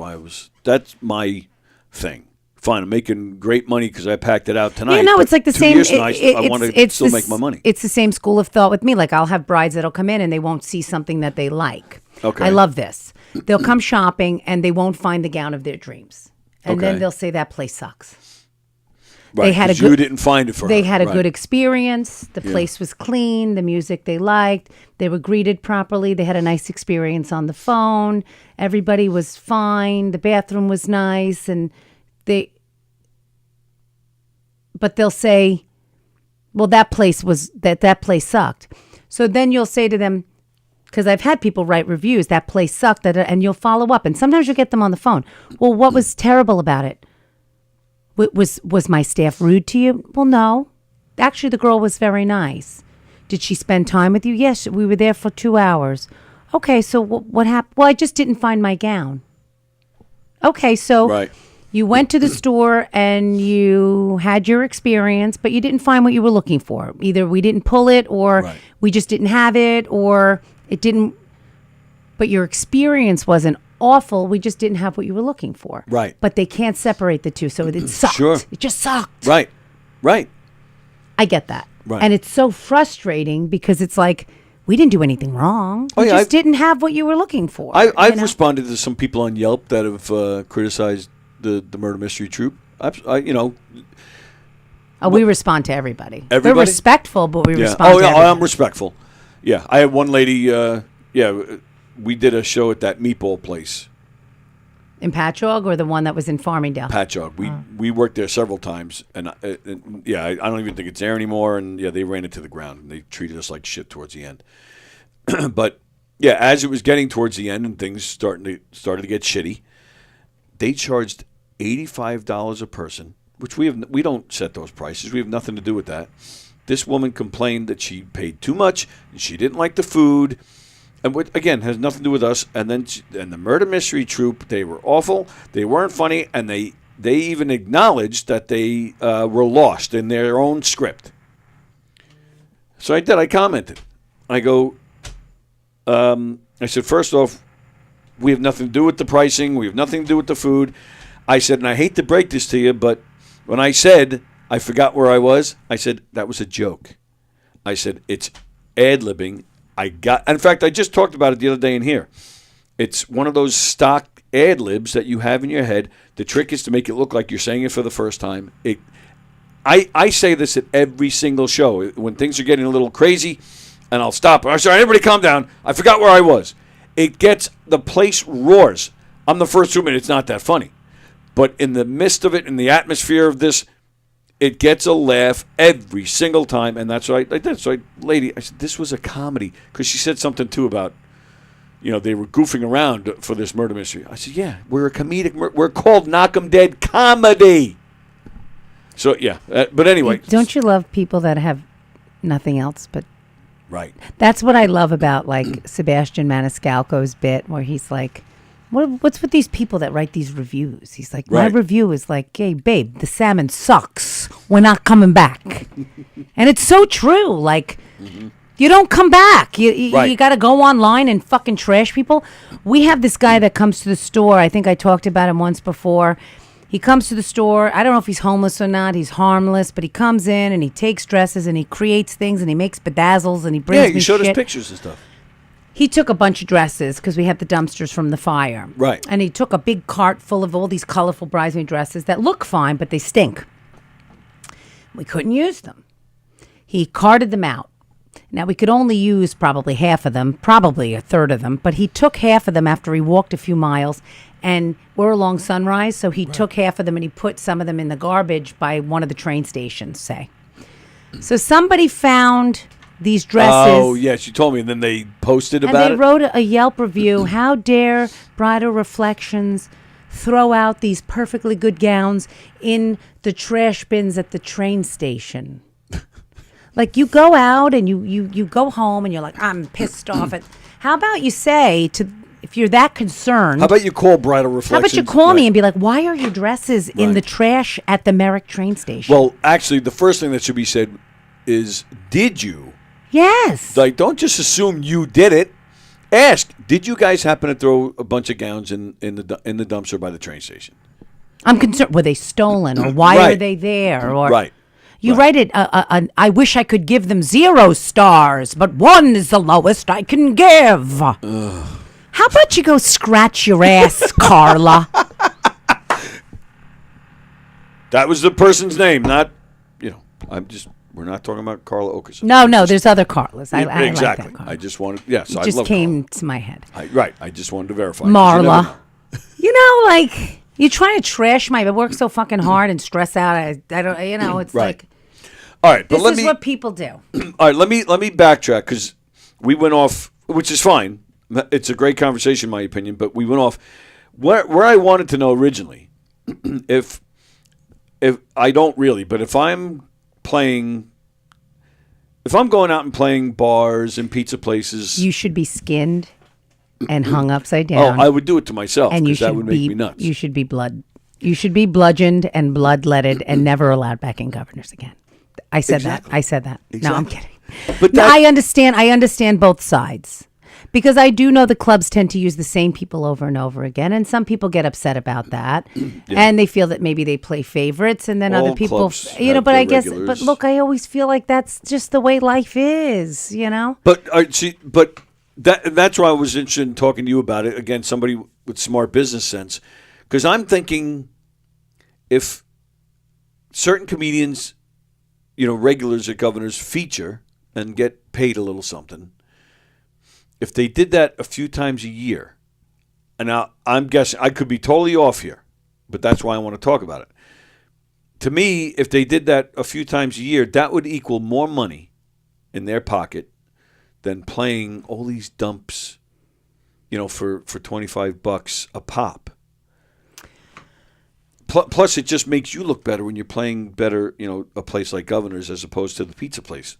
my thing. Fine, I'm making great money because I packed it out tonight.
It's like the
2
same.
Years from now, I want to still make my money.
It's the same school of thought with me. Like I'll have brides that'll come in and they won't see something that they like.
Okay.
I love this. They'll come shopping and they won't find the gown of their dreams, and then they'll say that place sucks.
Right, you didn't find it for her.
They had a good experience. The place was clean. The music they liked. They were greeted properly. They had a nice experience on the phone. Everybody was fine. The bathroom was nice, and but they'll say, well, that place sucked. So then you'll say to them, because I've had people write reviews, that place sucked, and you'll follow up. And sometimes you'll get them on the phone. Well, what was terrible about it? Was my staff rude to you? Well, no. Actually, the girl was very nice. Did she spend time with you? Yes, we were there for 2 hours. Okay, so what happened? Well, I just didn't find my gown. Okay, so you went to the store and you had your experience, but you didn't find what you were looking for. Either we didn't pull it, or we just didn't have it, or it didn't. But your experience wasn't awful. We just didn't have what you were looking for.
Right.
But they can't separate the two, so it sucked.
Sure.
It just sucked.
Right.
I get that.
Right.
And it's so frustrating because it's like, we didn't do anything wrong. We just didn't have what you were looking for.
I've responded to some people on Yelp that have criticized the Murder Mystery Troupe.
We respond to everybody.
Everybody?
We're respectful, but we respond to everybody.
I'm respectful. Yeah, I had one lady, we did a show at that meatball place.
In Patchogue, or the one that was in Farmingdale?
Patchogue. We worked there several times, and I don't even think it's there anymore. And they ran it to the ground, and they treated us like shit towards the end. But as it was getting towards the end and things started to get shitty, they charged $85 a person, which we don't set those prices. We have nothing to do with that. This woman complained that she paid too much and she didn't like the food. And what, again, has nothing to do with us. And then the Murder Mystery Troupe, they were awful. They weren't funny, and they even acknowledged that they were lost in their own script. So I commented. I go, I said, first off, we have nothing to do with the pricing. We have nothing to do with the food. I said, and I hate to break this to you, but when I said I forgot where I was, I said, that was a joke. I said, it's ad-libbing. In fact, I just talked about it the other day in here. It's one of those stock ad-libs that you have in your head. The trick is to make it look like you're saying it for the first time. I say this at every single show. When things are getting a little crazy, and I'll stop. I'm sorry, everybody calm down. I forgot where I was. The place roars. I'm the first to admit it's not that funny. But in the midst of it, in the atmosphere of this, it gets a laugh every single time, and that's what I did. So, I said, this was a comedy, because she said something, too, about, they were goofing around for this murder mystery. I said, yeah, we're a comedic, we're called Knock 'em Dead Comedy. So, but anyway.
Don't you love people that have nothing else but...
Right.
That's what I love about, like, Sebastian Maniscalco's bit, where he's like, what's with these people that write these reviews? He's like, my review is like, hey, babe, the salmon sucks. We're not coming back. And it's so true. Like, you don't come back. You got to go online and fucking trash people. We have this guy that comes to the store. I think I talked about him once before. He comes to the store. I don't know if he's homeless or not. He's harmless, but he comes in and he takes dresses and he creates things and he makes bedazzles and he brings me shit.
Yeah, you showed us pictures and stuff.
He took a bunch of dresses because we had the dumpsters from the fire.
Right.
And he took a big cart full of all these colorful bridesmaid dresses that look fine, but they stink. We couldn't use them. He carted them out. Now, we could only use probably half of them, probably a third of them, but he took half of them after he walked a few miles, and we're along Sunrise, so he took half of them and he put some of them in the garbage by one of the train stations, say. So somebody found these dresses.
Oh, yes, you told me, and then they posted about it?
And they wrote a Yelp review. How dare Bridal Reflections throw out these perfectly good gowns in the trash bins at the train station? Like, you go out and you go home and you're like, I'm pissed off at. How about you say to, if you're that concerned.
How about you call Bridal Reflections?
How about you call me and be like, why are your dresses in the trash at the Merrick train station?
Well, actually, the first thing that should be said is, did you?
Yes.
Like, don't just assume you did it. Ask, did you guys happen to throw a bunch of gowns in the dumpster by the train station?
I'm concerned. Were they stolen, or why
Right.
are they there? Or
Right.
You write it. I wish I could give them 0 stars, but 1 is the lowest I can give. How about you go scratch your ass, Carla?
That was the person's name, not, we're not talking about Carla Okerson.
No, there's other Carlas. I
exactly.
like that Carla.
I just wanted, yes,
It
I
just
love
came to my head.
Right, I just wanted to verify. 'cause
Marla. Like, you're trying to trash my, I work so fucking hard and stress out. I don't, it's
Right.
like,
All right, but
this is what people do.
All right, let me backtrack because we went off, which is fine. It's a great conversation, in my opinion, but we went off where I wanted to know originally. if I don't really, but if I'm going out and playing bars and pizza places,
You should be skinned and hung upside down.
oh, I would do it to myself
and you
because that
should
would make
be
me nuts.
You should be bludgeoned and bloodletted and never allowed back in Governors again. I said that. No, I'm kidding.
But
No, I understand both sides. Because I do know the clubs tend to use the same people over and over again, and some people get upset about that, and they feel that maybe they play favorites, and then
All
other people,
clubs have
But
their
I guess,
regulars.
but look, I always feel like that's just the way life is,
But that's why I was interested in talking to you about it. Again, somebody with smart business sense, because I'm thinking if certain comedians, regulars at Governors feature and get paid a little something, if they did that a few times a year, and now I'm guessing I could be totally off here, but that's why I want to talk about it. To me, if they did that a few times a year, that would equal more money in their pocket than playing all these dumps, for $25 a pop. Plus, it just makes you look better when you're playing better, a place like Governors as opposed to the pizza place.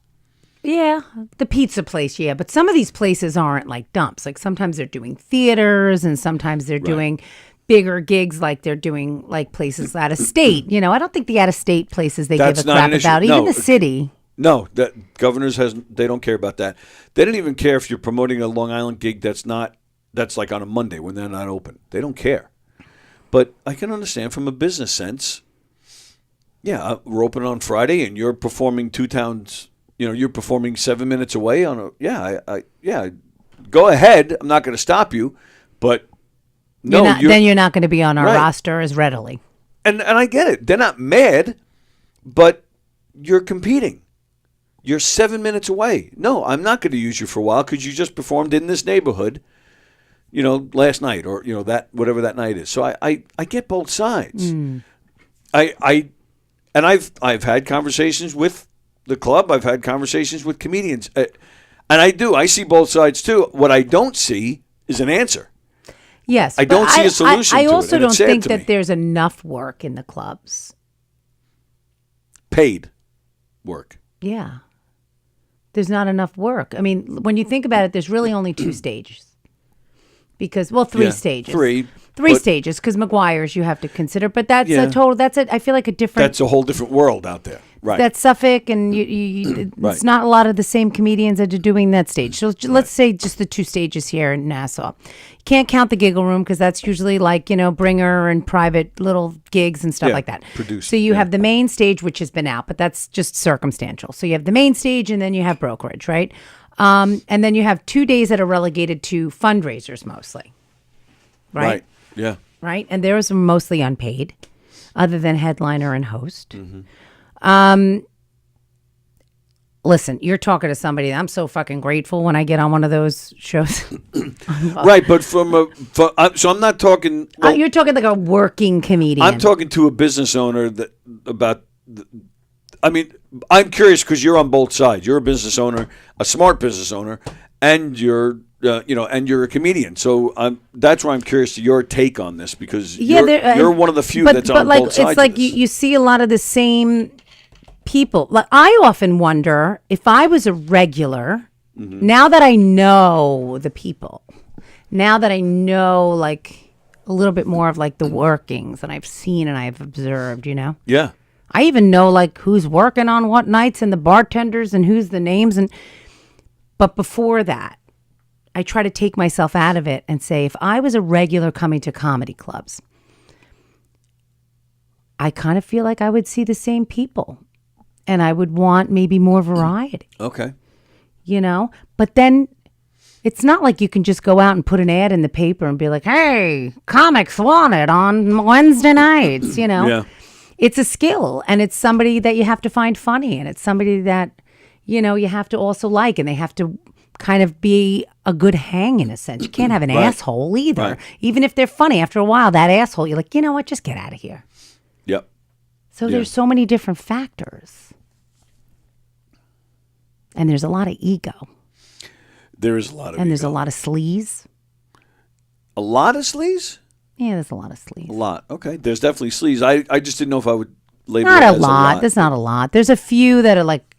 Yeah, the pizza place, yeah. But some of these places aren't like dumps. Like sometimes they're doing theaters and sometimes they're doing bigger gigs, like they're doing like places out of state. I don't think the out of state places they
That's
give a
not
crap
an issue.
about.
No.
Even the city.
No, that Governors they don't care about that. They don't even care if you're promoting a Long Island gig that's like on a Monday when they're not open. They don't care. But I can understand from a business sense. Yeah, we're open on Friday and you're performing 2 towns. You're performing 7 minutes away on a go ahead. I'm not going to stop you, but no,
then you're not going to be on our
Right.
roster as readily.
And I get it. They're not mad, but you're competing. You're 7 minutes away. No, I'm not going to use you for a while because you just performed in this neighborhood, last night or that whatever that night is. So I get both sides. I've had conversations with the club. I've had conversations with comedians, and I see both sides too. What I don't see is an answer.
Yes,
I
but
don't see a solution
I
to it,
also
and
don't
it's sad
think
to
that
me.
there's enough work in the clubs.
Paid work.
Yeah. There's not enough work. I mean, when you think about it, there's really only 2 stages. Because, 3
Yeah,
stages.
3.
3
but
stages, because McGuire's you have to consider. But that's
Yeah.
I feel like a different.
That's a whole different world out there. Right.
That's Suffolk, and it's
Right.
not a lot of the same comedians that are doing that stage. So let's say just the 2 stages here in Nassau. You can't count the Giggle Room because that's usually like, bringer and private little gigs and stuff
Yeah,
like that.
produced,
So you have the main stage, which has been out, but that's just circumstantial. So you have the main stage and then you have brokerage, right? And then you have 2 days that are relegated to fundraisers mostly. Right?
Yeah.
Right? And those are mostly unpaid, other than headliner and host. Listen, you're talking to somebody. I'm so fucking grateful when I get on one of those shows.
Right, but so I'm not talking. Well,
You're talking like a working comedian.
I'm talking to a business owner I mean, I'm curious because you're on both sides. You're a business owner, a smart business owner, and you're and you're a comedian. So that's why I'm curious to your take on this because you're one of the few that's on both sides.
It's like you see a lot of the same people. Like I often wonder if I was a regular. Now that I know the people, now that I know like a little bit more of like the workings, and I've seen and I've observed,
Yeah.
I even know like who's working on what nights and the bartenders and who's the names but before that, I try to take myself out of it and say if I was a regular coming to comedy clubs, I kind of feel like I would see the same people and I would want maybe more variety.
Okay.
But then it's not like you can just go out and put an ad in the paper and be like, "Hey, comics wanted on Wednesday nights,"
Yeah.
It's a skill, and it's somebody that you have to find funny, and it's somebody that, you have to also like, and they have to kind of be a good hang in a sense. You can't have an asshole either.
Right.
Even if they're funny, after a while, that asshole, you're like, you know what, just get out of here.
Yep.
So there's so many different factors. And there's a lot of ego.
There is a lot of
And there's a lot of sleaze.
A lot of sleaze?
Yeah, there's a lot of sleaze.
A lot. Okay. There's definitely sleaze. I just didn't know if I would label
Not
it
a
as
lot. There's not a lot. There's a few that are like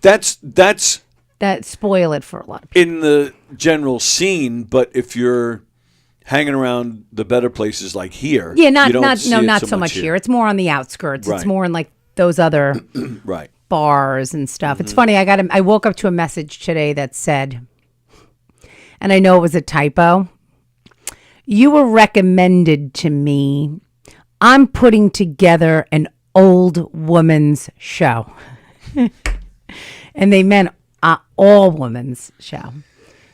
That's
that spoil it for a lot of people.
in the general scene, but if you're hanging around the better places like here,
Yeah,
you don't see it
not
so
so much here. It's more on the outskirts.
Right.
It's more in like those other
Right.
bars and stuff. It's funny. I woke up to a message today that said, and I know it was a typo. You were recommended to me. I'm putting together an old woman's show. And they meant all women's show.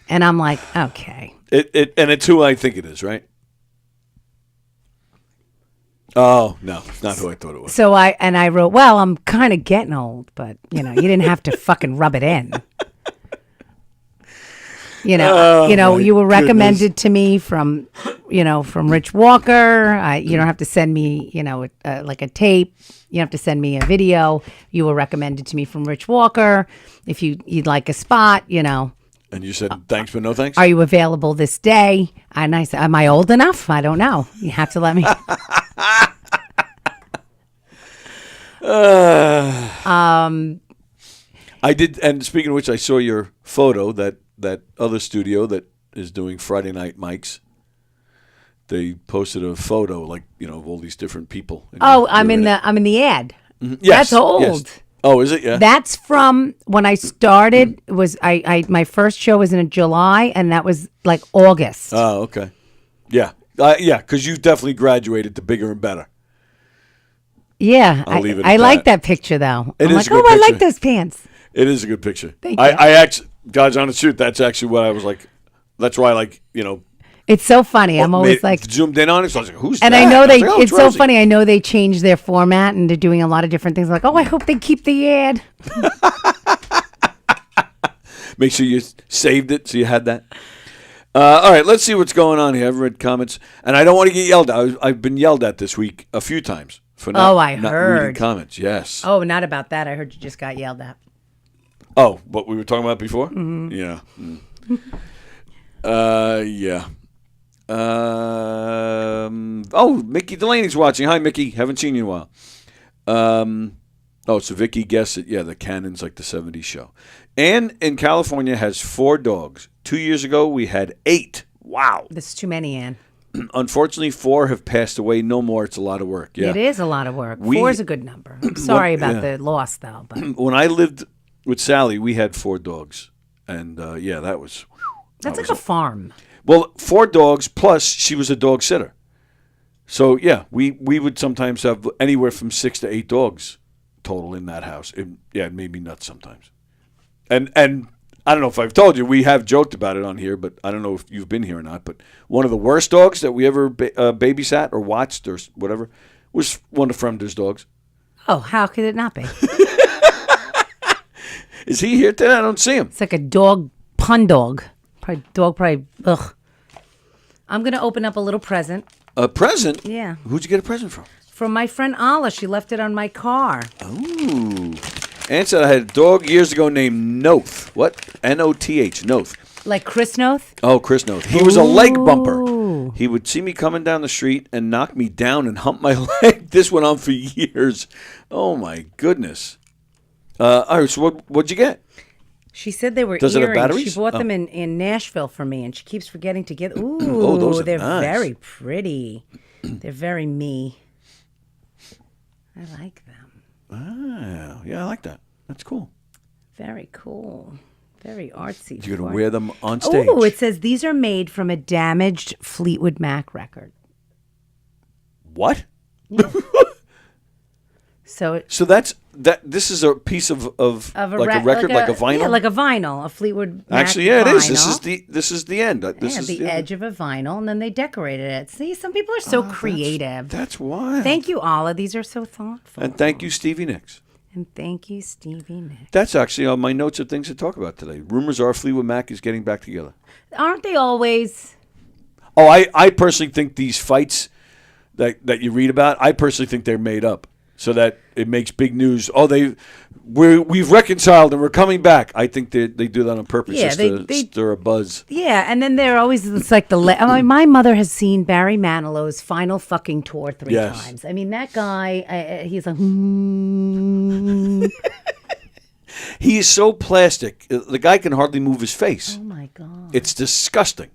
And I'm like, okay.
And it's who I think it is, right? Oh, no, it's not who I thought it was.
So I wrote, well, I'm kind of getting old, but you didn't have to fucking rub it in. You were recommended to me from Rich Walker. You don't have to send me, like a tape. You don't have to send me a video. You were recommended to me from Rich Walker. If you'd like a spot,
And you said thanks, but no thanks?
Are you available this day? And I said, am I old enough? I don't know. You have to let me.
I did, and speaking of which, I saw your photo, that other studio that is doing Friday night mics. They posted a photo, like, of all these different people.
I'm in the ad.
Mm-hmm. Yes,
that's old.
Yes. Oh, is it? Yeah.
That's from when I started. Was I my first show was in July, and that was like August.
Oh, okay. Yeah, because you definitely graduated to bigger and better.
Yeah,
I'll leave it
I
at
like
that.
that picture though.
It
I'm
is
like,
a good
I
picture.
like those pants.
It is a good picture.
Thank you.
I actually, God's honest truth, that's actually what I was like. That's why I like,
It's so funny. I'm always like
zoomed in on it. So I was like, who's
and
that?
I know
was
they.
like, oh,
it's so
Rosie.
funny. I know they changed their format and they're doing a lot of different things. Like, I hope they keep the ad.
Make sure you saved it so you had that. All right, let's see what's going on here. I've read comments, and I don't want to get yelled at. I've been yelled at this week a few times for not reading
heard
comments. Yes.
Oh, not about that. I heard you just got yelled at.
Oh, what we were talking about before?
Mm-hmm.
Yeah. Yeah. Mickey Delaney's watching. Hi, Mickey. Haven't seen you in a while. So Vicky guessed it. Yeah, the Cannon's like the 70s show. Anne in California has 4 dogs. 2 years ago, we had 8. Wow.
This is too many, Ann.
Unfortunately, 4 have passed away. No more. It's a lot of work. Yeah.
It is a lot of work. 4 is a good number. I'm sorry about the loss, though. But
when I lived with Sally, we had 4 dogs. And, that was...
That's like a farm.
Well, 4 dogs, plus she was a dog sitter. So, yeah, we would sometimes have anywhere from 6 to 8 dogs total in that house. It made me nuts sometimes. And I don't know if I've told you. We have joked about it on here, but I don't know if you've been here or not. But one of the worst dogs that we ever babysat or watched or whatever was one of Fremder's dogs.
Oh, how could it not be?
Is he here today? I don't see him.
It's like a dog, pun dog. Probably, ugh. I'm going to open up a little present.
A present?
Yeah.
Who'd you get a present from?
From my friend Ala. She left it on my car.
Ooh. Ann said I had a dog years ago named Noth. What? N-O-T-H, Noth.
Like Chris Noth?
Oh, Chris Noth. He was a leg bumper. He would see me coming down the street and knock me down and hump my leg. This went on for years. Oh, my goodness. All right, so what'd you get?
She said they were
Does it have
earrings.
batteries?
She bought them in Nashville for me, and she keeps forgetting to get. Ooh,
those are
they're
nice.
very pretty. They're very me. I like them.
Ah, yeah, I like that. That's cool.
Very cool. Very artsy.
You're going to wear them on stage.
Oh, it says these are made from a damaged Fleetwood Mac record.
What?
Yeah.
So that's that. This is a piece of like a record, like a vinyl.
Yeah, like a vinyl, a Fleetwood Mac
Actually, yeah, it is.
vinyl.
This is the end. This
Yeah,
is
the edge of a vinyl, and then they decorated it. See, some people are so creative.
That's wild.
Thank you, Alla. These are so thoughtful.
And thank you, Stevie Nicks.
And thank you, Stevie Nicks.
That's actually on my notes of things to talk about today. Rumors are Fleetwood Mac is getting back together.
Aren't they always?
Oh, I personally think these fights that you read about, I personally think they're made up so that it makes big news. Oh, we've reconciled and we're coming back. I think they do that on purpose just to stir a buzz.
Yeah, and then they're always, it's like my mother has seen Barry Manilow's final fucking tour 3 times. I mean, that guy, he's like,
He is so plastic. The guy can hardly move his face.
Oh, my God.
It's disgusting.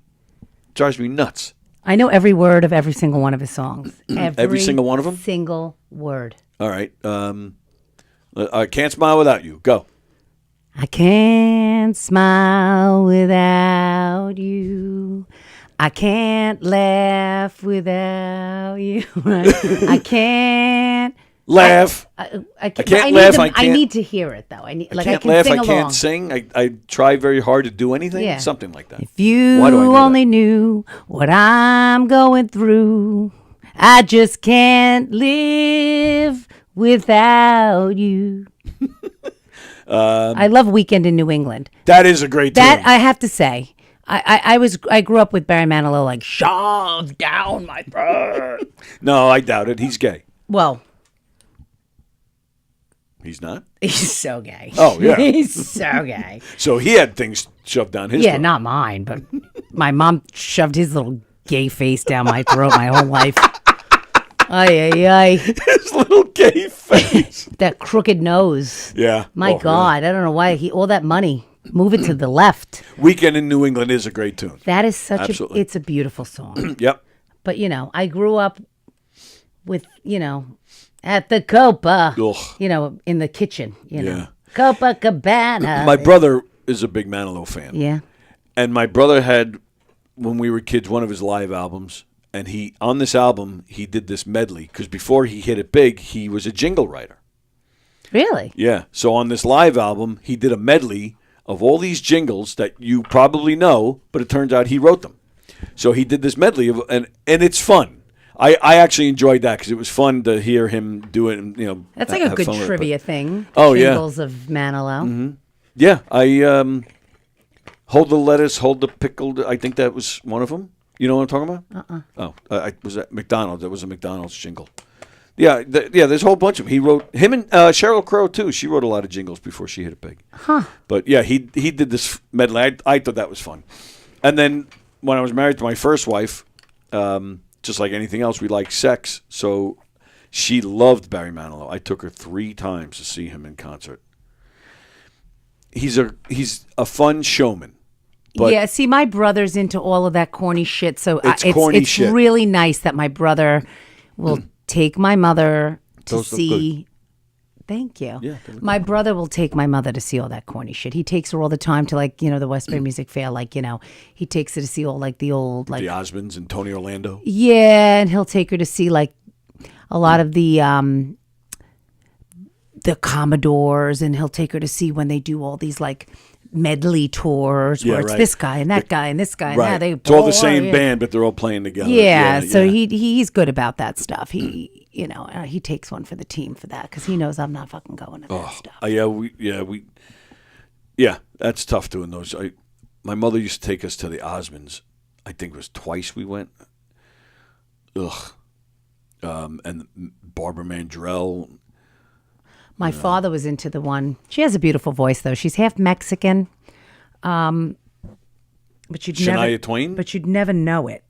Drives me nuts.
I know every word of every single one of his songs.
Every single one of them?
Single word.
All right. I Can't Smile Without You. Go.
I can't smile without you. I can't laugh without you. I can't
laugh.
I
can't laugh.
I need to hear it though. I
can't
can
laugh.
sing
I
along.
can't sing. I try very hard to do anything.
Yeah.
Something like that.
If you
Why do I know
only knew what I'm going through, I just can't live without you. I love Weekend in New England.
That is a great
That
tune.
I have to say. I grew up with Barry Manilow like shove down my throat.
No, I doubt it. He's gay.
Well,
He's not?
he's so gay.
Oh, yeah.
He's so gay.
So he had things shoved down his
Yeah,
throat.
not mine, but my mom shoved his little gay face down my throat my whole life. Ay, ay, ay.
His little gay face.
That crooked nose.
Yeah.
My
Oh,
God, I don't know why all that money. Move it to the left.
Weekend in New England is a great tune.
That is such
Absolutely.
it's a beautiful song.
Yep.
But I grew up with, at the Copa,
Ugh.
in the kitchen,
Yeah.
Copacabana.
My brother is a big Manilow fan.
Yeah.
And my brother had, when we were kids, one of his live albums. And on this album, he did this medley. Because before he hit it big, he was a jingle writer.
Really?
Yeah. So on this live album, he did a medley of all these jingles that you probably know, but it turns out he wrote them. So he did this medley, and it's fun. I actually enjoyed that because it was fun to hear him do it.
That's like a
have
good
fun with it,
trivia
but-
thing.
Oh, yeah.
Jingles of Manilow.
Mm-hmm. Yeah, I hold the lettuce, hold the pickled. I think that was one of them. You know what I'm talking about? Oh, was that McDonald's? That was a McDonald's jingle. Yeah, there's a whole bunch of them. He wrote him and Sheryl Crow too. She wrote a lot of jingles before she hit it big.
Huh.
But yeah, he did this medley. I thought that was fun. And then when I was married to my first wife, just like anything else, we liked sex. So she loved Barry Manilow. I took her 3 times to see him in concert. He's a fun showman. But
yeah, see, my brother's into all of that corny shit, so
it's shit.
really nice that my brother will take my mother to
Those look
see. Thank you.
Yeah, they look
my brother will take my mother to see all that corny shit. He takes her all the time to the West Bay Music Fair. He takes her to see all the old
the Osmonds and Tony Orlando.
Yeah, and he'll take her to see a lot of the Commodores, and he'll take her to see when they do all these medley tours where
Yeah,
it's
right.
this guy and that guy and this guy. And
Right.
now they
It's all the same
yeah.
band, but they're all playing together.
Yeah, so he's good about that stuff. He, he takes one for the team for that because he knows I'm not fucking going to that stuff.
Yeah, that's tough doing those. My mother used to take us to the Osmonds. I think it was twice we went. Ugh. And Barbara Mandrell.
My father was into the one. She has a beautiful voice, though. She's half Mexican. But you'd
Shania Twain?
But you'd never know it.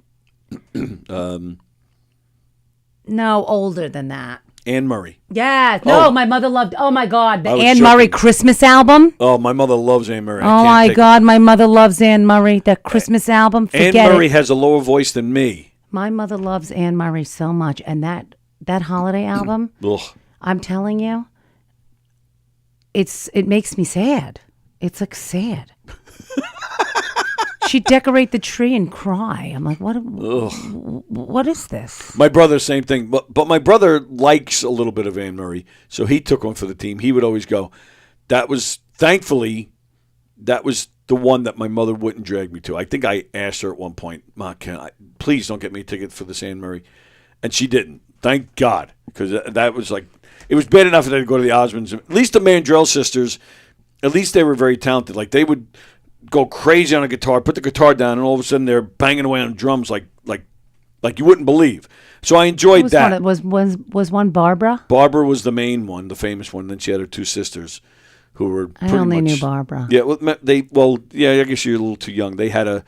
No, older than that.
Anne Murray.
Yeah. No, my mother loved. Oh my God, the
I was
Anne Murray
joking.
Christmas album.
Oh, my mother loves Anne Murray.
Oh my God, my mother loves Anne Murray. That Christmas album.
Anne
Forget
Murray
it.
has a lower voice than me.
My mother loves Anne Murray so much, and that holiday album.
Ugh.
I'm telling you, it makes me sad. It's like sad. She'd decorate the tree and cry. I'm like, what is this?
My brother, same thing. But my brother likes a little bit of Anne Murray, so he took one for the team. He would always go. Thankfully, that was the one that my mother wouldn't drag me to. I think I asked her at one point, Ma, please don't get me a ticket for this Anne Murray. And she didn't. Thank God. Because that was like, it was bad enough that I'd go to the Osmonds. At least the Mandrell sisters, at least they were very talented. Like, they would go crazy on a guitar, put the guitar down, and all of a sudden they're banging away on drums like you wouldn't believe. So I enjoyed that.
Was one Barbara?
Barbara was the main one, the famous one. Then she had her two sisters who were
I
pretty
only
much,
knew Barbara.
Yeah, I guess you're a little too young. They had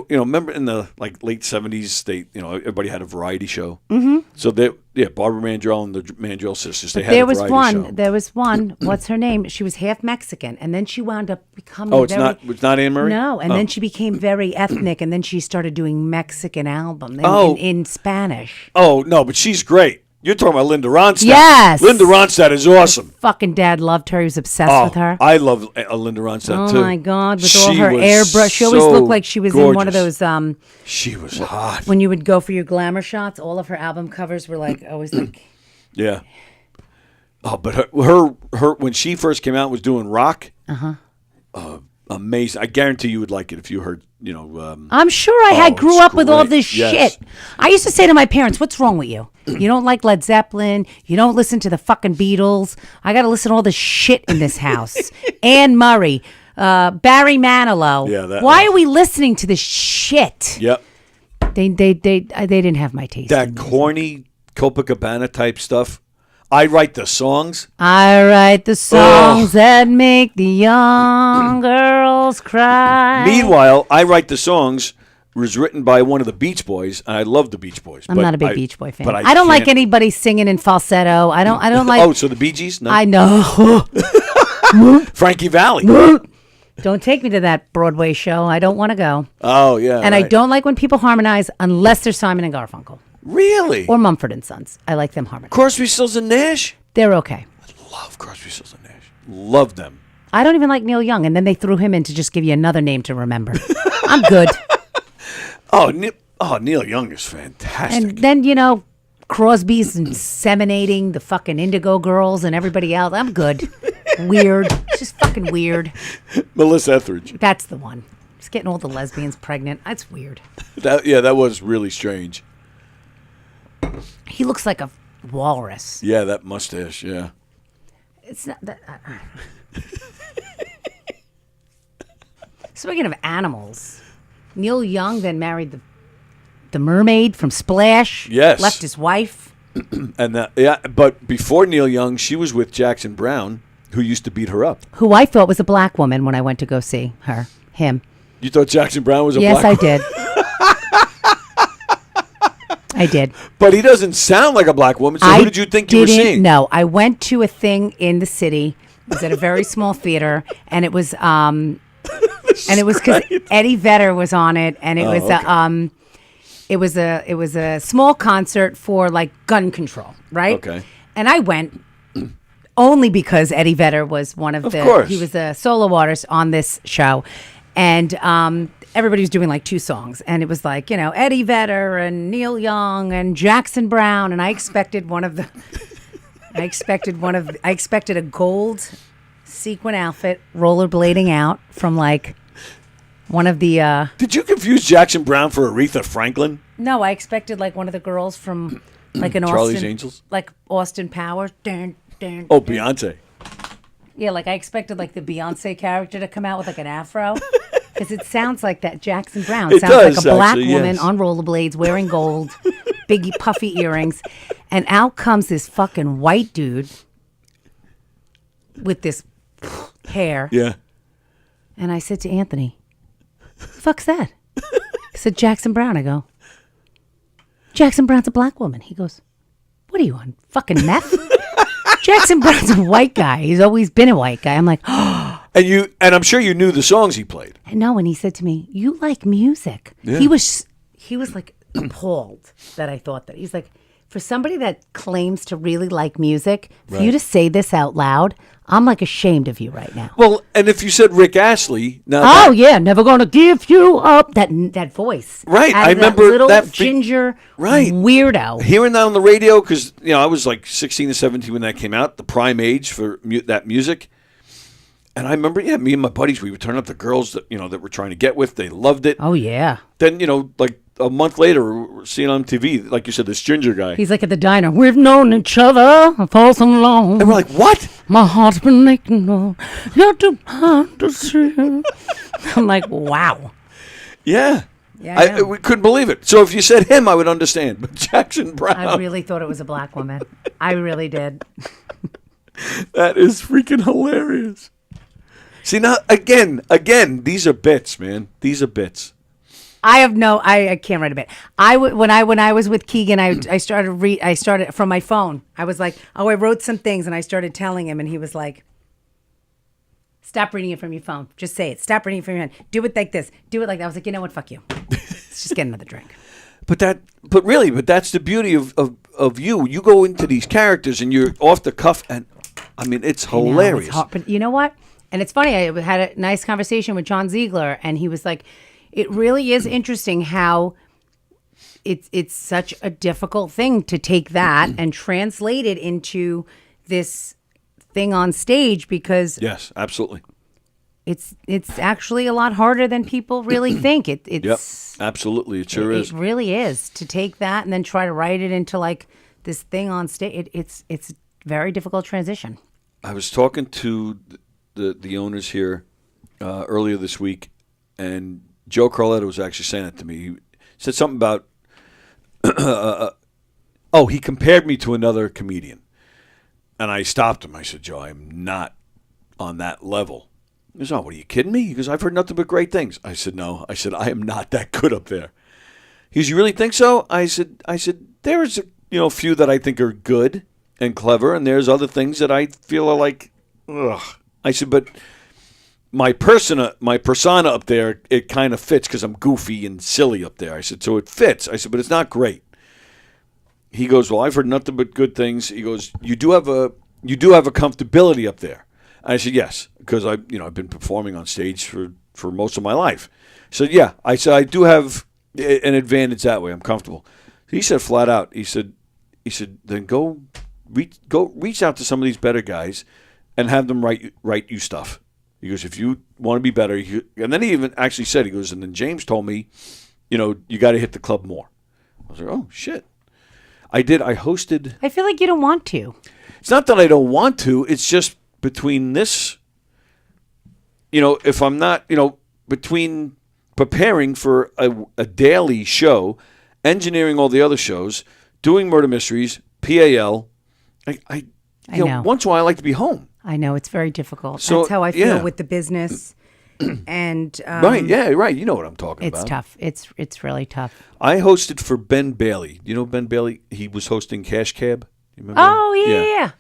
remember in the late 70s, everybody had a variety show.
Mm-hmm.
So Barbara Mandrell and the Mandrell sisters, they had
There
a
was
variety show.
There was one. What's her name? She was half Mexican, and then she wound up becoming.
Oh, it's not Anne Murray?
No, and
Oh.
then she became very ethnic, and then she started doing Mexican album in Spanish.
Oh no, but she's great. You're talking about Linda Ronstadt.
Yes.
Linda Ronstadt is awesome.
Fucking dad loved her. He was obsessed with her.
I love Linda Ronstadt too.
Oh my God, with all
She
her
was
airbrush. She always
so
looked like she was in one of
gorgeous.
those.
She was hot.
When you would go for your glamour shots, all of her album covers were always like.
Yeah. Oh, but her when she first came out and was doing rock. Amazing. I guarantee you would like it if you heard.
I'm sure I grew up with all this
Yes.
shit. I used to say to my parents, "What's wrong with you? You don't like Led Zeppelin. You don't listen to the fucking Beatles. I got to listen to all this shit in this house." Anne Murray, Barry Manilow.
Yeah,
Why are we listening to this shit?
Yep.
They didn't have my taste.
That corny Copacabana type stuff. I write the songs.
I write the songs that make the young girls cry.
Meanwhile, I write the songs was written by one of the Beach Boys, and I love the Beach Boys.
I'm not a big Beach Boy fan.
But
I don't like
can't-
anybody singing in falsetto. I don't like.
Oh, so the Bee Gees? No.
I know.
Frankie Valli.
Don't take me to that Broadway show. I don't want to go.
Oh, yeah.
And I
right.
don't like when people harmonize unless they're Simon and Garfunkel.
Really?
Or Mumford and Sons. I like them harmonize.
Crosby, Stills, and Nash?
They're okay.
Love Crosby, Stills, and Nash. Love them.
I don't even like Neil Young, and then they threw him in to just give you another name to remember. I'm good.
Neil Young is fantastic.
And then, Crosby's inseminating the fucking Indigo Girls and everybody else. I'm good. Weird. It's just fucking weird.
Melissa Etheridge.
That's the one. Just getting all the lesbians pregnant. That's weird.
That was really strange.
He looks like a walrus.
Yeah, that mustache, yeah.
It's not that. Speaking of animals, Neil Young then married the mermaid from Splash.
Yes.
Left his wife.
But before Neil Young, she was with Jackson Brown, who used to beat her up.
Who I thought was a black woman when I went to go see him.
You thought Jackson Brown was a
Yes,
black
I
woman?
did. I did.
But he doesn't sound like a black woman, so who did you think you were seeing?
No, I went to a thing in the city. It was at a very small theater, and it was because Eddie Vedder was on it, and it was it was a small concert for like gun control, right?
Okay.
And I went only because Eddie Vedder was one of
course.
he was a solo artist on this show, and everybody was doing like two songs, and it was like Eddie Vedder and Neil Young and Jackson Brown, and I expected a gold sequin outfit, rollerblading out from like one of the.
Did you confuse Jackson Brown for Aretha Franklin?
No, I expected like one of the girls from like an
Charlie's
Austin,
Angels?
like Austin Powers. Dun, dun,
Oh,
dun.
Beyonce.
Yeah, like I expected like the Beyonce character to come out with like an afro. Because it sounds like that Jackson Brown.
It
Sounds
does,
like a black
actually,
woman
yes.
on rollerblades wearing gold, big puffy earrings. And out comes this fucking white dude with this hair.
Yeah.
And I said to Anthony, "The fuck's that?" He said, "Jackson Brown." I go, "Jackson Brown's a black woman." He goes, "What are you on, fucking meth?" Jackson Brown's a white guy. He's always been a white guy. I'm like, oh.
And I'm sure you knew the songs he played.
No, and he said to me, "You like music."
Yeah.
He was like appalled that I thought that. He's like, for somebody that claims to really like music, for you
Right.
to say this out loud, I'm like ashamed of you right now.
Well, and if you said Rick Astley, now
Oh
that-
yeah, never gonna give you up. That voice,
Right,
out
I
of that
remember
little
that
ginger
right.
weirdo.
Hearing that on the radio, because I was like 16 or 17 when that came out, the prime age for that music. And I remember, me and my buddies, we would turn up the girls that that we're trying to get with. They loved it.
Oh yeah.
Then like a month later, we're seeing on TV, like you said, this ginger guy.
He's like at the diner. We've known each other for so long.
And we're like, what?
My heart's been aching. You're too hard to see. I'm like, wow.
Yeah.
Yeah,
we couldn't believe it. So if you said him, I would understand. But Jackson Brown.
I really thought it was a black woman. I really did.
That is freaking hilarious. See, now, again, these are bits, man. These are bits.
I can't write a bit. When I was with Keegan, I started from my phone. I was like, oh, I wrote some things, and I started telling him, and he was like, stop reading it from your phone. Just say it. Stop reading it from your hand. Do it like this. Do it like that. I was like, you know what? Fuck you. Let's just get another drink.
But that's the beauty of you. You go into these characters, and you're off the cuff, and I mean, it's hilarious.
It's hard, but you know what? And it's funny. I had a nice conversation with John Ziegler, and he was like, it really is interesting how it's such a difficult thing to take that and translate it into this thing on stage, because
yes, absolutely,
it's actually a lot harder than people really think. It's
yep, absolutely, it sure is.
It really is, to take that and then try to write it into like this thing on stage. It's a very difficult transition.
I was talking to the owners here earlier this week, and Joe Carletto was actually saying that to me. He said something about, he compared me to another comedian. And I stopped him. I said, Joe, I'm not on that level. He goes, oh, what, are you kidding me? He goes, I've heard nothing but great things. I said, no. I said, I am not that good up there. He goes, you really think so? I said, there's a few that I think are good and clever, and there's other things that I feel are like, ugh. I said, but my persona up there, it kind of fits because I'm goofy and silly up there. I said, so it fits. I said, but it's not great. He goes, well, I've heard nothing but good things. He goes, you do have a comfortability up there. I said, yes, because I've been performing on stage for most of my life. So yeah, I said I do have an advantage that way. I'm comfortable. He said flat out. He said then go reach out to some of these better guys and have them write you stuff. He goes, if you want to be better, and then he even actually said, he goes, and then James told me, you got to hit the club more. I was like, oh shit. I hosted.
I feel like you don't want to.
It's not that I don't want to. It's just between this, if I'm not, between preparing for a daily show, engineering all the other shows, doing murder mysteries, PAL, I know. Once in a while I like to be home.
I know, it's very difficult.
So,
that's how I feel
yeah.
with the business. And
right, yeah, right. You know what I'm talking about.
It's tough. It's really tough.
I hosted for Ben Bailey. You know Ben Bailey? He was hosting Cash Cab. You remember?
Oh yeah.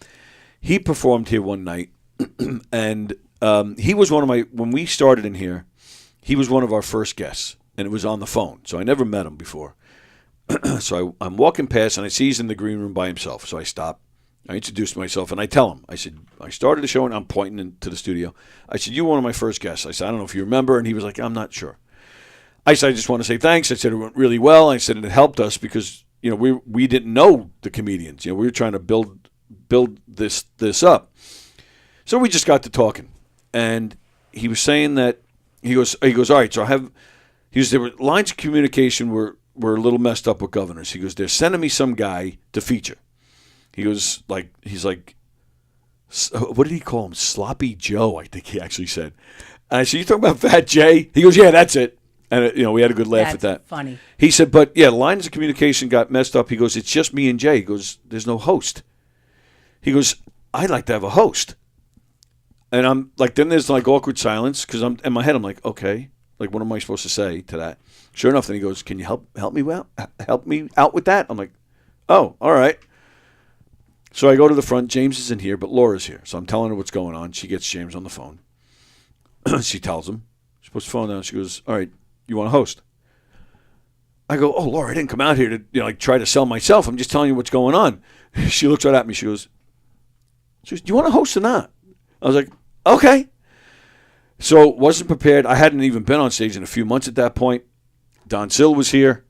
He performed here one night, and he was when we started in here, he was one of our first guests, and it was on the phone. So I never met him before. So I'm walking past, and I see he's in the green room by himself. So I stop. I introduced myself, and I tell him, I said, I started the show, and I'm pointing into the studio. I said, you were one of my first guests. I said, I don't know if you remember. And he was like, I'm not sure. I said, I just want to say thanks. I said, it went really well. I said, and it helped us because, we didn't know the comedians. We were trying to build this up. So we just got to talking, and he was saying that he goes, all right. So there were lines of communication were a little messed up with governors. He goes, they're sending me some guy to feature. He goes he's like, what did he call him? Sloppy Joe, I think he actually said. And I said, you talking about Fat Jay? He goes, yeah, that's it. And we had a good laugh at that.
Funny.
He said, but yeah, lines of communication got messed up. He goes, it's just me and Jay. He goes, there's no host. He goes, I'd like to have a host. And I'm like, then there's like awkward silence because I'm in my head. I'm like, okay, like what am I supposed to say to that? Sure enough, then he goes, can you help me out with that? I'm like, oh, all right. So I go to the front. James isn't here, but Laura's here. So I'm telling her what's going on. She gets James on the phone. She tells him. She puts the phone down. She goes, all right, you want to host? I go, oh, Laura, I didn't come out here to try to sell myself. I'm just telling you what's going on. She looks right at me. She goes, do you want to host or not? I was like, okay. So wasn't prepared. I hadn't even been on stage in a few months at that point. Don Sill was here.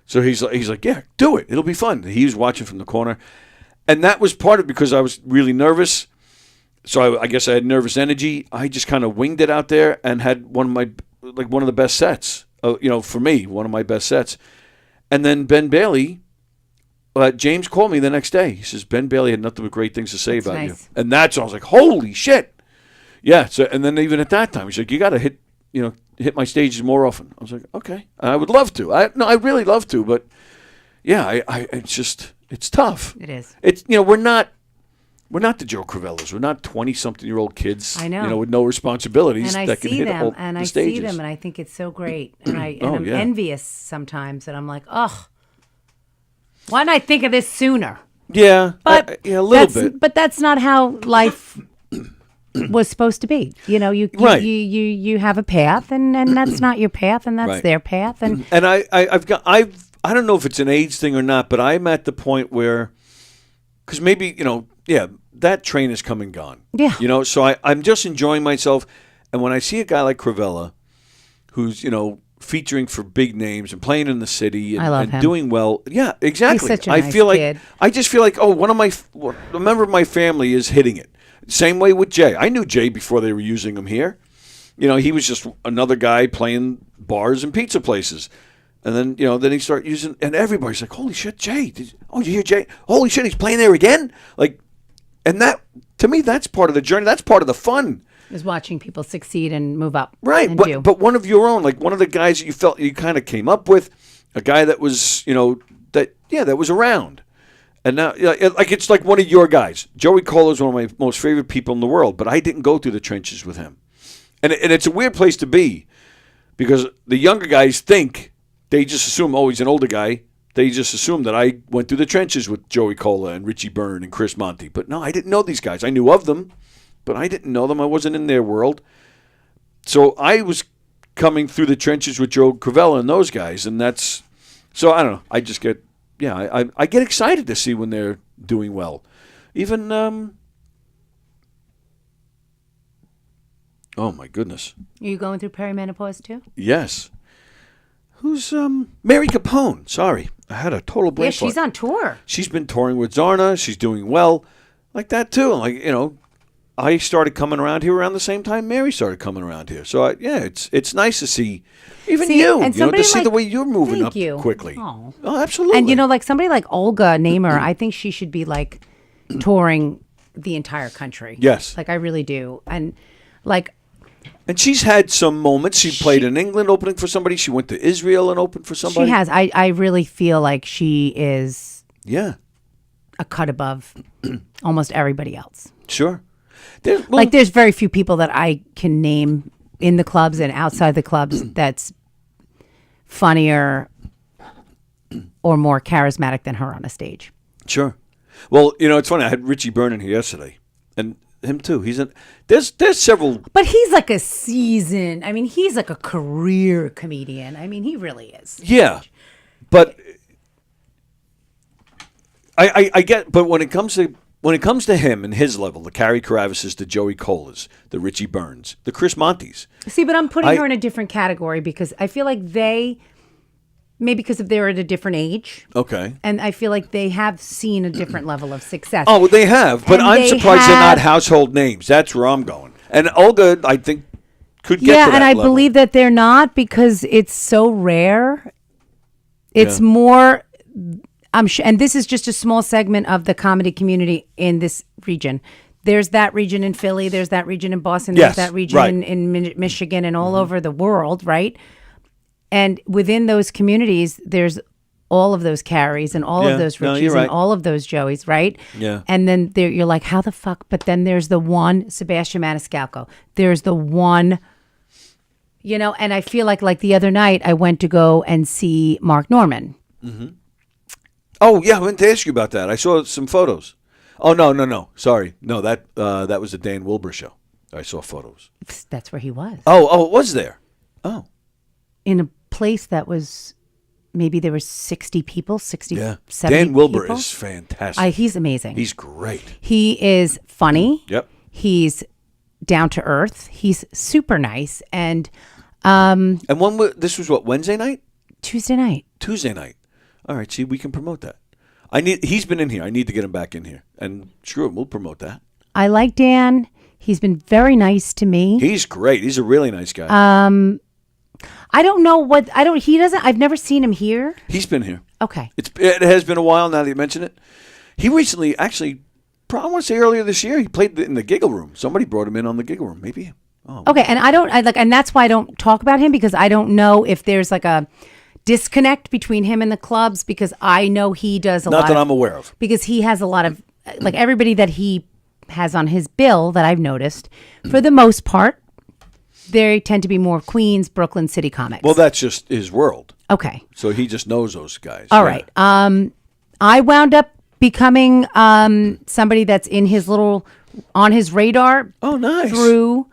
So he's like, yeah, do it. It'll be fun. He was watching from the corner. And that was part of it because I was really nervous. So I guess I had nervous energy. I just kind of winged it out there and had one of the best sets. For me, one of my best sets. And then Ben Bailey, James called me the next day. He says, Ben Bailey had nothing but great things to say about you. And I was like, holy shit. Yeah. So, and then even at that time, he's like, you got to hit my stages more often. I was like, okay. I would love to. I really love to, but yeah, it's tough.
It is.
It's we're not the Joe Crivellas. We're not 20-something-year-old kids.
I know.
With no responsibilities
and
that can hit all the stages.
See them, and I think it's so great. And I'm envious sometimes, and I'm like, oh, why didn't I think of this sooner?
Yeah,
but
a little bit.
But that's not how life was supposed to be. You have a path, and that's not your path, and that's their path, and
I don't know if it's an age thing or not, but I'm at the point where, because maybe that train has come and gone.
Yeah.
So I'm just enjoying myself, and when I see a guy like Crivella, who's featuring for big names and playing in the city and doing well, yeah, exactly.
He's such a nice kid.
I just feel like a member of my family is hitting it. Same way with Jay. I knew Jay before they were using him here. He was just another guy playing bars and pizza places. And then, then he started using, and everybody's like, holy shit, Jay. Did you hear Jay? Holy shit, he's playing there again? And that, to me, that's part of the journey. That's part of the fun.
Is watching people succeed and move up.
Right. But one of your own, like one of the guys that you felt you kind of came up with, a guy that was, that was around. And now, it's like one of your guys. Joey Cola is one of my most favorite people in the world, but I didn't go through the trenches with him. And it's a weird place to be because the younger guys think, they just assume, he's an older guy. They just assume that I went through the trenches with Joey Cola and Richie Byrne and Chris Monty. But no, I didn't know these guys. I knew of them, but I didn't know them. I wasn't in their world. So I was coming through the trenches with Joe Crivella and those guys. And so I don't know. I just get, I get excited to see when they're doing well. Even, oh my goodness.
Are you going through perimenopause too?
Yes. Who's Mary Capone? Sorry, I had a total blank.
Yeah, she's on tour.
She's been touring with Zarna. She's doing well, like that too. I started coming around here around the same time Mary started coming around here. So it's nice to see even you. To see the way you're moving up quickly.
Oh,
absolutely.
And somebody like Olga Namer, I think she should be touring the entire country.
Yes,
I really do, and
And she's had some moments. She played in England opening for somebody. She went to Israel and opened for somebody.
She has. I really feel like she is a cut above almost everybody else.
Sure.
There's very few people that I can name in the clubs and outside the clubs that's funnier or more charismatic than her on a stage.
Sure. Well, it's funny. I had Richie Byrne in here yesterday. And him too. There's several.
But he's like a seasoned. I mean, he's like a career comedian. I mean, he really is.
Yeah, but I get. But when it comes to him and his level, the Carrie Caravises, the Joey Colas, the Richie Byrnes, the Chris Montes.
See, but I'm putting her in a different category because I feel like they Maybe because they're at a different age.
Okay.
And I feel like they have seen a different level of success.
Oh, they have, but
And
I'm
they
surprised they're not
have-
household names. That's where I'm going. And Olga, I think, could get to that
and I
level.
believe that they're not because it's so rare. It's
Yeah.
more, I'm sure, and this is just a small segment of the comedy community in this region. There's that region in Philly. There's that region in Boston.
Yes,
There's that region
right.
in Michigan and all over the world, right? And within those communities, there's all of those Carries and all
Yeah,
of those
no,
Richies
you're right.
and all of those Joeys, right?
Yeah.
And then you're like, how the fuck? But then there's the one Sebastian Maniscalco. There's the one, and I feel like the other night I went to go and see Mark Norman.
Mm-hmm. Oh, yeah, I meant to ask you about that. I saw some photos. Oh, no. Sorry. No, that was a Dan Wilbur show. I saw photos.
That's where he was.
Oh, it was there. Oh.
In a place that was, maybe there were 60 people, 60,
Yeah.
70
Dan Wilbur
people.
is fantastic.
He's amazing.
He's great.
He is funny.
Yep.
He's down to earth. He's super nice. And
And this was what, Wednesday night?
Tuesday night.
Tuesday night. All right, see, we can promote that. He's been in here. I need to get him back in here. And screw him, we'll promote that.
I like Dan. He's been very nice to me.
He's great. He's a really nice guy.
I don't know I've never seen him here.
He's been here.
Okay.
It has been a while now that you mention it. He recently, actually, I want to say earlier this year, he played in the Giggle Room. Somebody brought him in on the Giggle Room, maybe. Oh.
Okay, and and that's why I don't talk about him because I don't know if there's like a disconnect between him and the clubs because I know he does a lot.
Not that I'm aware of.
Because he has a lot of like everybody that he has on his bill that I've noticed, for the most part, they tend to be more Queens, Brooklyn city comics.
Well, that's just his world.
Okay.
So he just knows those guys.
All right. I wound up becoming somebody that's on his radar.
Oh, nice.
Through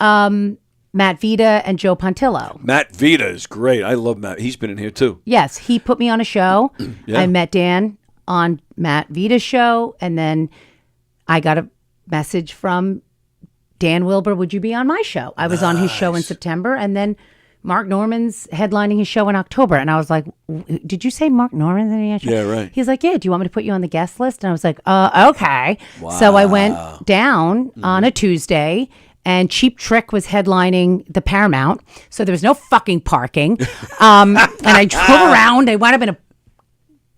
Matt Vita and Joe Pontillo.
Matt Vita is great. I love Matt. He's been in here too.
Yes, he put me on a show.
Yeah.
I met Dan on Matt Vita's show, and then I got a message from Dan Wilbur, would you be on my show? I was on his show in September, and then Mark Norman's headlining his show in October. And I was like, did you say Mark Norman?
Yeah, right.
He's like, yeah, do you want me to put you on the guest list? And I was like, okay.
Wow.
So I went down on a Tuesday, and Cheap Trick was headlining the Paramount. So there was no fucking parking. And I drove around. I wound up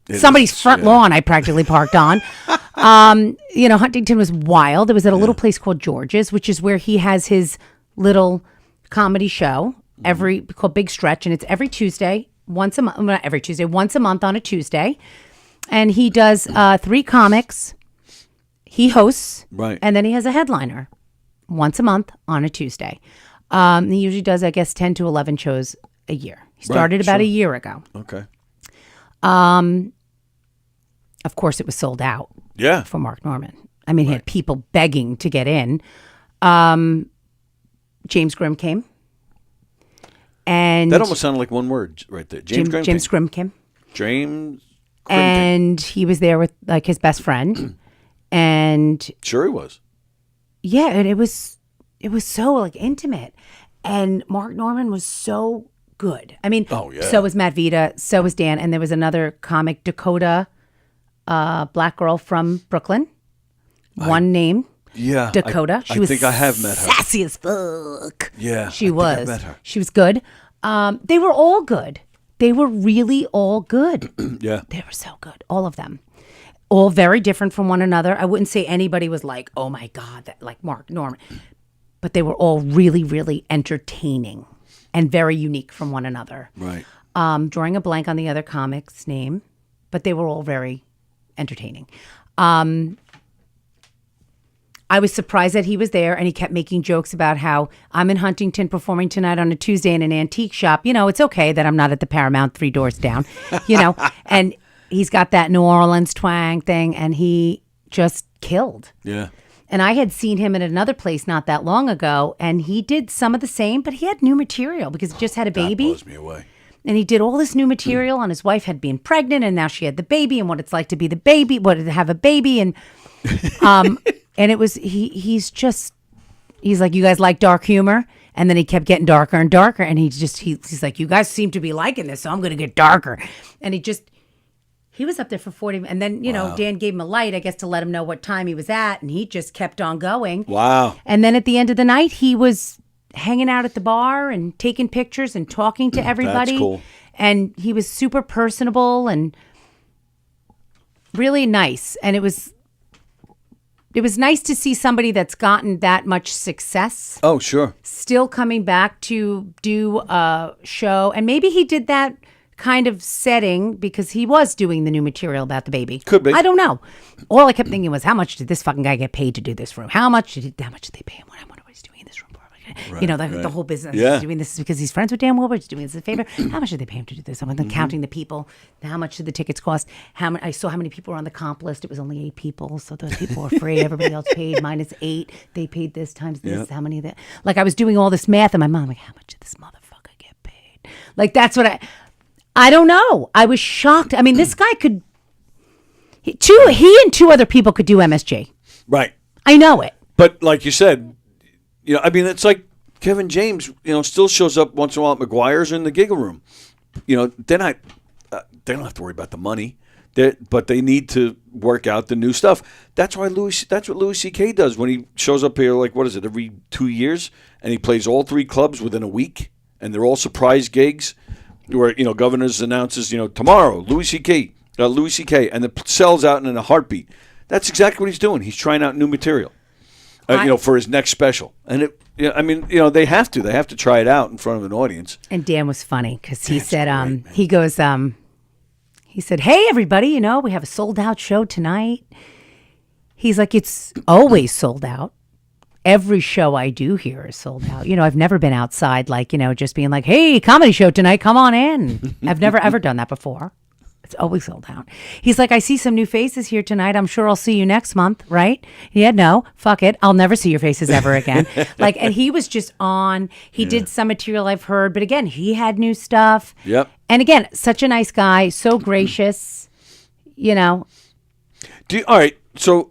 in somebody's front lawn I practically parked on. Huntington was wild. It was at a little place called George's, which is where he has his little comedy show called Big Stretch, and it's every Tuesday, once a month. Not every Tuesday, once a month on a Tuesday, and he does 3 comics. He hosts,
right,
and then he has a headliner once a month on a Tuesday. He usually does, I guess, 10 to 11 shows a year. He started about a year ago.
Okay.
Of course, it was sold out.
Yeah.
For Mark Norman. I mean, he had people begging to get in. James Grimm came. And
that almost sounded like one word right there. James
Grimm came.
James Grimm
and he was there with like his best friend. And
sure he was.
Yeah, and it was so like intimate. And Mark Norman was so good. I mean, so was Matt Vita, so was Dan, and there was another comic, Dakota, black girl from Brooklyn. One name.
Yeah.
Dakota.
I think I have met her.
Sassy as fuck.
Yeah.
She was.
I met her.
She was good. They were all good. They were really all good.
Yeah.
They were so good. All of them. All very different from one another. I wouldn't say anybody was like, oh my God, that like Mark Norman. But they were all really, really entertaining and very unique from one another.
Right.
Drawing a blank on the other comic's name, but they were all very entertaining. I was surprised that he was there, and he kept making jokes about how I'm in Huntington performing tonight on a Tuesday in an antique shop. It's okay that I'm not at the Paramount 3 doors down, and he's got that New Orleans twang thing, and he just killed.
Yeah.
And I had seen him at another place not that long ago, and he did some of the same, but he had new material because he just had a baby.
That blows me away.
And he did all this new material, and his wife had been pregnant, and now she had the baby, and what it's like to be the baby, what to have a baby, and and it was he's like, you guys like dark humor, And then he kept getting darker and darker. And he's like, you guys seem to be liking this, so I'm going to get darker. And he was up there for 40 minutes. And then, Dan gave him a light, I guess, to let him know what time he was at. And he just kept on going.
Wow.
And then at the end of the night, he was hanging out at the bar and taking pictures and talking to everybody.
That's cool.
And he was super personable and really nice. And it was nice to see somebody that's gotten that much success.
Oh, sure.
Still coming back to do a show. And maybe he did that kind of setting because he was doing the new material about the baby.
Could be.
I don't know. All I kept thinking was, how much did this fucking guy get paid to do this room? How much did they pay him? I wonder what he's doing in this room for. The whole business.
Yeah.
He's doing this because he's friends with Dan Wilbur. He's doing this as a favor. How much did they pay him to do this? I'm counting the people. How much did the tickets cost? I saw how many people were on the comp list. It was only 8 people, so those people were free. Everybody else paid minus 8. They paid this times this.
Yep.
How many of that? Like I was doing all this math, and my mom like, how much did this motherfucker get paid? Like that's what I don't know. I was shocked. I mean, this guy could. He and 2 other people could do MSG.
Right.
I know it.
But like you said, I mean, it's like Kevin James, still shows up once in a while at McGuire's or in the Giggle Room. They're not. They don't have to worry about the money. But they need to work out the new stuff. That's why That's what Louis C.K. does when he shows up here. Like, what is it? Every 2 years, and he plays all 3 clubs within a week, and they're all surprise gigs. Where Governors announces tomorrow Louis C.K. and it sells out in a heartbeat. That's exactly what he's doing. He's trying out new material, for his next special. And they have to try it out in front of an audience.
And Dan was funny because he said, he said, hey everybody, we have a sold out show tonight. He's like, it's always sold out. Every show I do here is sold out. I've never been outside just being like, hey, comedy show tonight, come on in. I've never ever done that before. It's always sold out. He's like, I see some new faces here tonight. I'm sure I'll see you next month, right? Yeah, no, fuck it. I'll never see your faces ever again. And he was just on. He did some material I've heard, but again, he had new stuff.
Yep.
And again, such a nice guy, so gracious,
All right. So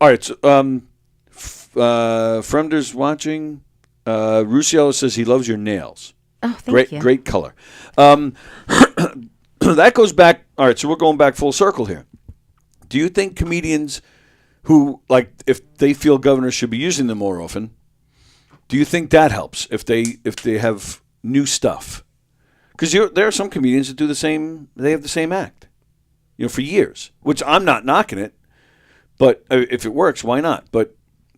Fremder's watching. Rusiello says he loves your nails.
Oh, thank you.
Great color. That goes back. All right, so we're going back full circle here. Do you think comedians who, if they feel governors should be using them more often, do you think that helps if they have new stuff? Because there are some comedians that do the same. They have the same act, for years. Which I'm not knocking it, but if it works, why not? But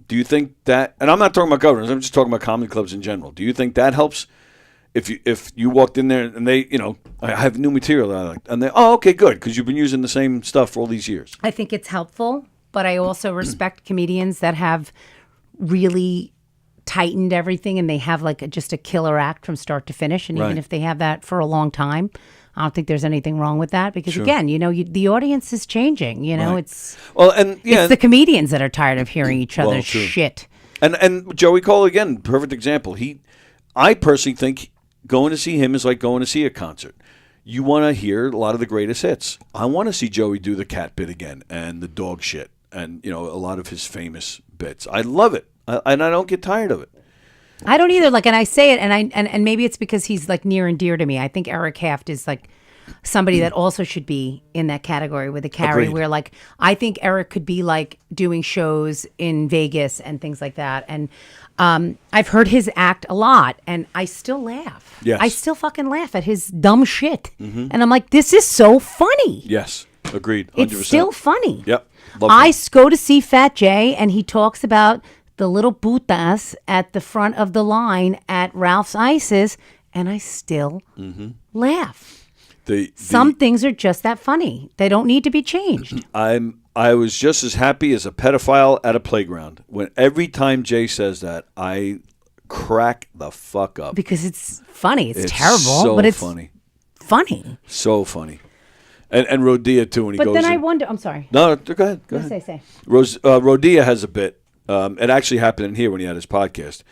do you think that? And I'm not talking about governors. I'm just talking about comedy clubs in general. Do you think that helps? If you walked in there and they, I have new material I like, and they, okay, good, because you've been using the same stuff for all these years.
I think it's helpful, but I also respect comedians that have really tightened everything and they have just a killer act from start to finish. And even if they have that for a long time, I don't think there's anything wrong with that because again, the audience is changing. It's the comedians that are tired of hearing each other's shit.
And Joey Cole again, perfect example. I personally think going to see him is like going to see a concert. You want to hear a lot of the greatest hits. I want to see Joey do the cat bit again and the dog shit and a lot of his famous bits. I love it, and I don't get tired of it.
I don't either. And I say it, and maybe it's because he's near and dear to me. I think Eric Haft is somebody that also should be in that category with a Carrie.
Agreed.
Where I think Eric could be doing shows in Vegas and things like that. And I've heard his act a lot, and I still laugh.
Yes.
I still fucking laugh at his dumb shit, and I'm like, this is so funny.
Yes, agreed. 100%.
It's still funny.
Yep.
I go to see Fat Jay, and he talks about the little putas at the front of the line at Ralph's Ices, and I still laugh. Some things are just that funny. They don't need to be changed.
I was just as happy as a pedophile at a playground. Every time Jay says that, I crack the fuck up.
Because it's funny. It's terrible,
so
but it's
funny.
Funny.
So funny. And Rodia, too, when he goes
But then I
in.
wonder, I'm sorry.
No, go ahead. Go ahead.
Say.
Rodia has a bit. It actually happened in here when he had his podcast.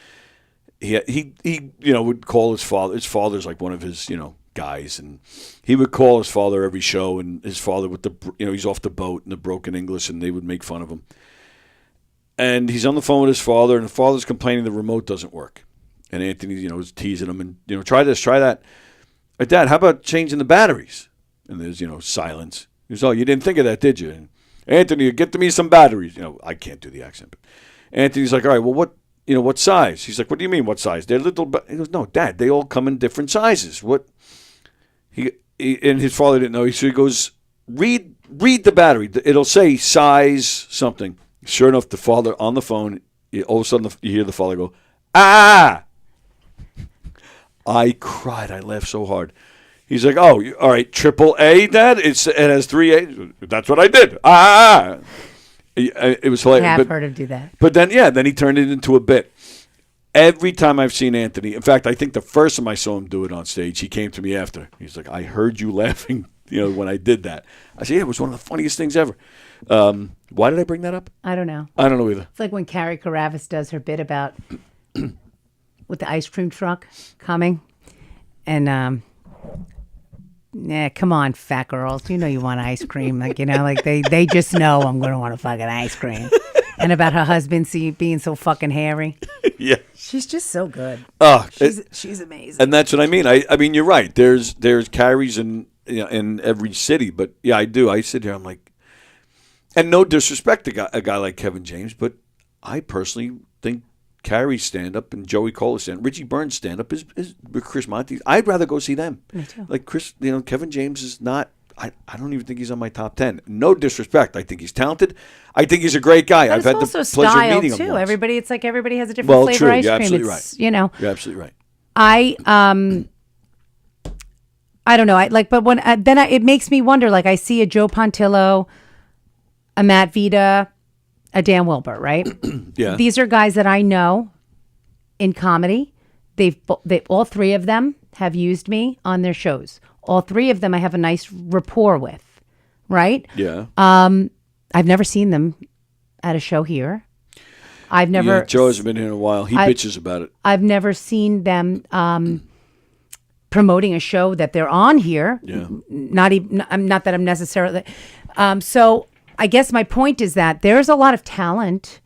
He would call his father. His father's like one of his, guys, and he would call his father every show, and his father with he's off the boat in the broken English, and they would make fun of him. And he's on the phone with his father, and the father's complaining the remote doesn't work. And Anthony, was teasing him and, try this, try that. Dad, how about changing the batteries? And there's, silence. He goes, oh, you didn't think of that, did you? And Anthony, get to me some batteries. I can't do the accent. But Anthony's like, all right, well, what size? He's like, what do you mean, what size? They're little. He goes, no, Dad, they all come in different sizes. What? He and his father didn't know. So he goes, read the battery. It'll say size something. Sure enough, the father on the phone, all of a sudden you hear the father go, ah! I cried. I laughed so hard. He's like, oh, all right, AAA, Dad? It has 3 A's. That's what I did. Ah! It was hilarious.
I have heard him do that.
But then he turned it into a bit. Every time I've seen Anthony, in fact, I think the first time I saw him do it on stage, he came to me after. He's like, I heard you laughing, when I did that. I said, yeah, it was one of the funniest things ever. Why did I bring that up?
I don't know.
I don't know either.
It's like when Carrie Karavis does her bit about with the ice cream truck coming. And, come on, fat girls. You want ice cream. Like, they just know I'm going to want a fucking ice cream. And about her husband being so fucking hairy.
Yeah.
She's just so good. She's amazing.
And that's what I mean. I mean, you're right. There's Carries in every city. But, yeah, I do. I sit here, I'm like, and no disrespect to a guy like Kevin James, but I personally think Carrie's stand-up and Joey Cola's stand-up, Richie Burns' stand-up is with Chris Monte. I'd rather go see them.
Me too.
Like Kevin James is not. I don't even think he's on my top 10. No disrespect. I think he's talented. I think he's a great guy.
But
I've had the
also
pleasure of
style
meeting him
too.
once.
Everybody has a different flavor
true.
ice
You're
cream.
absolutely
It's,
right.
You're
absolutely right.
I don't know. But when it makes me wonder. Like I see a Joe Pontillo, a Matt Vita, a Dan Wilbur, right?
Yeah.
These are guys that I know in comedy. They all three of them have used me on their shows. All three of them I have a nice rapport with, right?
Yeah.
I've never seen them at a show here. I've never.
Yeah, Joe hasn't been here in a while. He bitches about it.
I've never seen them promoting a show that they're on here.
Yeah.
Not that I'm necessarily. So I guess my point is that there's a lot of talent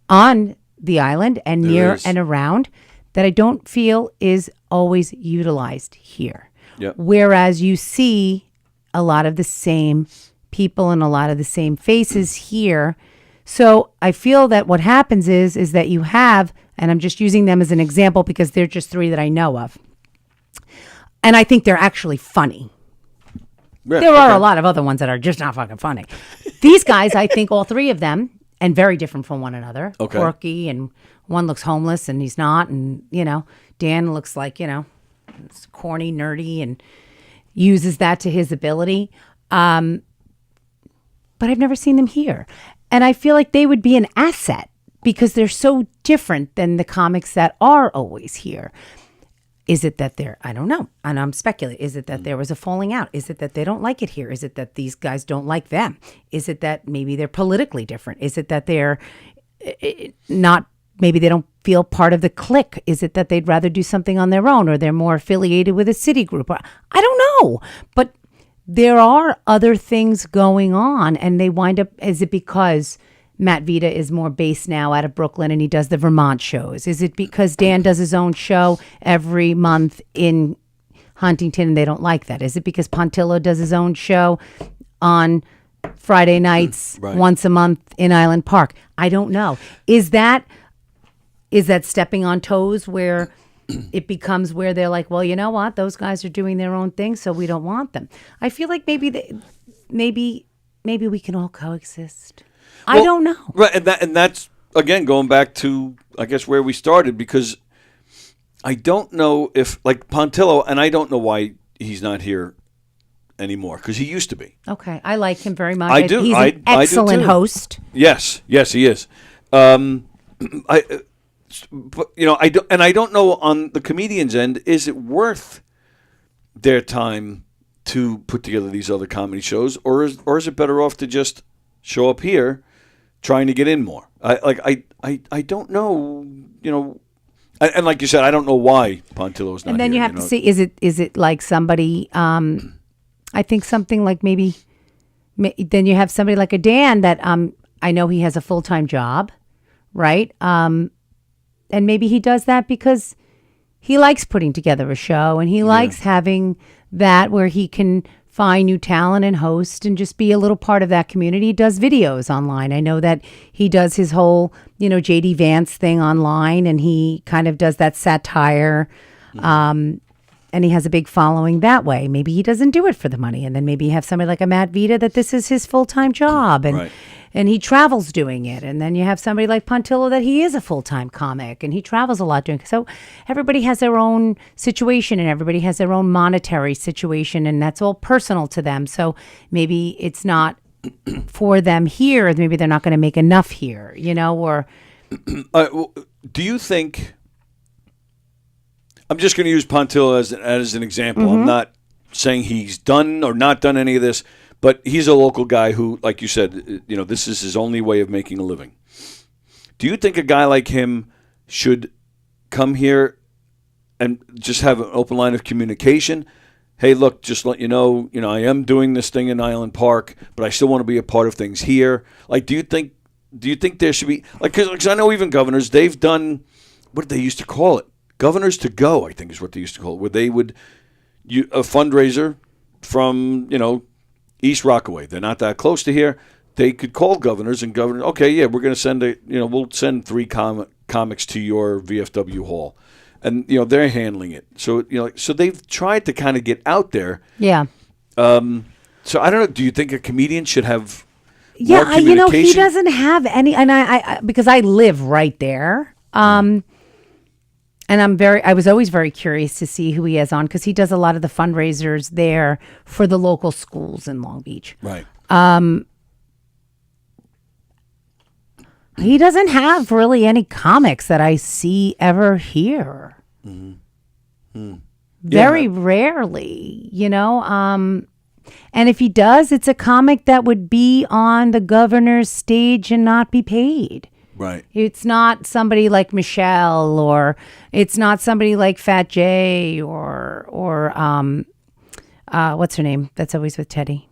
on the island and near and around that I don't feel is always utilized here.
Yep.
Whereas you see a lot of the same people and a lot of the same faces here. So I feel that what happens is that you have, and I'm just using them as an example because they're just three that I know of. And I think they're actually funny.
Yeah,
there are a lot of other ones that are just not fucking funny. These guys, I think all three of them, and very different from one another.
Okay.
Quirky, and one looks homeless and he's not. And, Dan looks like, it's corny, nerdy, and uses that to his ability. But I've never seen them here. And I feel like they would be an asset because they're so different than the comics that are always here. Is it that I don't know, and I'm speculating. Is it that there was a falling out? Is it that they don't like it here? Is it that these guys don't like them? Is it that maybe they're politically different? Is it that they're not, maybe they don't feel part of the clique? Is it that they'd rather do something on their own, or they're more affiliated with a city group? I don't know, but there are other things going on, and they wind up, is it because Matt Vita is more based now out of Brooklyn and he does the Vermont shows? Is it because Dan does his own show every month in Huntington and they don't like that? Is it because Pontillo does his own show on Friday nights once a month in Island Park? I don't know. Is that stepping on toes where it becomes where they're like, well, you know what? Those guys are doing their own thing, so we don't want them. I feel like maybe we can all coexist. I don't know.
Right, and that's again going back to I guess where we started, because I don't know if like Pontillo, and I don't know why he's not here anymore because he used to be.
Okay, I like him very much.
I do.
He's an excellent host.
Yes, he is. But I don't know on the comedian's end, is it worth their time to put together these other comedy shows, or is it better off to just show up here, trying to get in more? I don't know, and like you said, I don't know why Pontillo's not.
And then
here,
you have to see, is it like somebody? I think something like maybe. Then you have somebody like a Dan that I know he has a full-time job, right? And maybe he does that because he likes putting together a show, and he likes having that where he can find new talent and host and just be a little part of that community. He does videos online. I know that he does his whole, JD Vance thing online, and he kind of does that satire. And he has a big following that way. Maybe he doesn't do it for the money. And then maybe you have somebody like a Matt Vita that this is his full-time job. And he travels doing it. And then you have somebody like Pontillo that he is a full-time comic and he travels a lot doing it. So everybody has their own situation and everybody has their own monetary situation, and that's all personal to them. So maybe it's not for them here. Maybe they're not going to make enough here, or...
Do you think... I'm just going to use Pontillo as an example.
Mm-hmm.
I'm not saying he's done or not done any of this, but he's a local guy who, like you said, this is his only way of making a living. Do you think a guy like him should come here and just have an open line of communication? Hey, look, just let you know, I am doing this thing in Island Park, but I still want to be a part of things here. Like, do you think there should be, like, because I know even governors, they've done, what did they used to call it? Governors to Go, I think is what they used to call it, where they would, a fundraiser from, East Rockaway. They're not that close to here. They could call governors and governors, okay, yeah, we're going to send we'll send 3 comics to your VFW hall. And, they're handling it. So, so they've tried to kind of get out there.
Yeah.
So I don't know, do you think a comedian should have
more
communication?
He doesn't have any, and I because I live right there. And I was always very curious to see who he has on because he does a lot of the fundraisers there for the local schools in Long Beach.
Right.
He doesn't have really any comics that I see ever here.
Mm-hmm.
Very rarely, and if he does, it's a comic that would be on the governor's stage and not be paid.
Right.
It's not somebody like Michelle, or it's not somebody like Fat J, or what's her name? That's always with Teddy.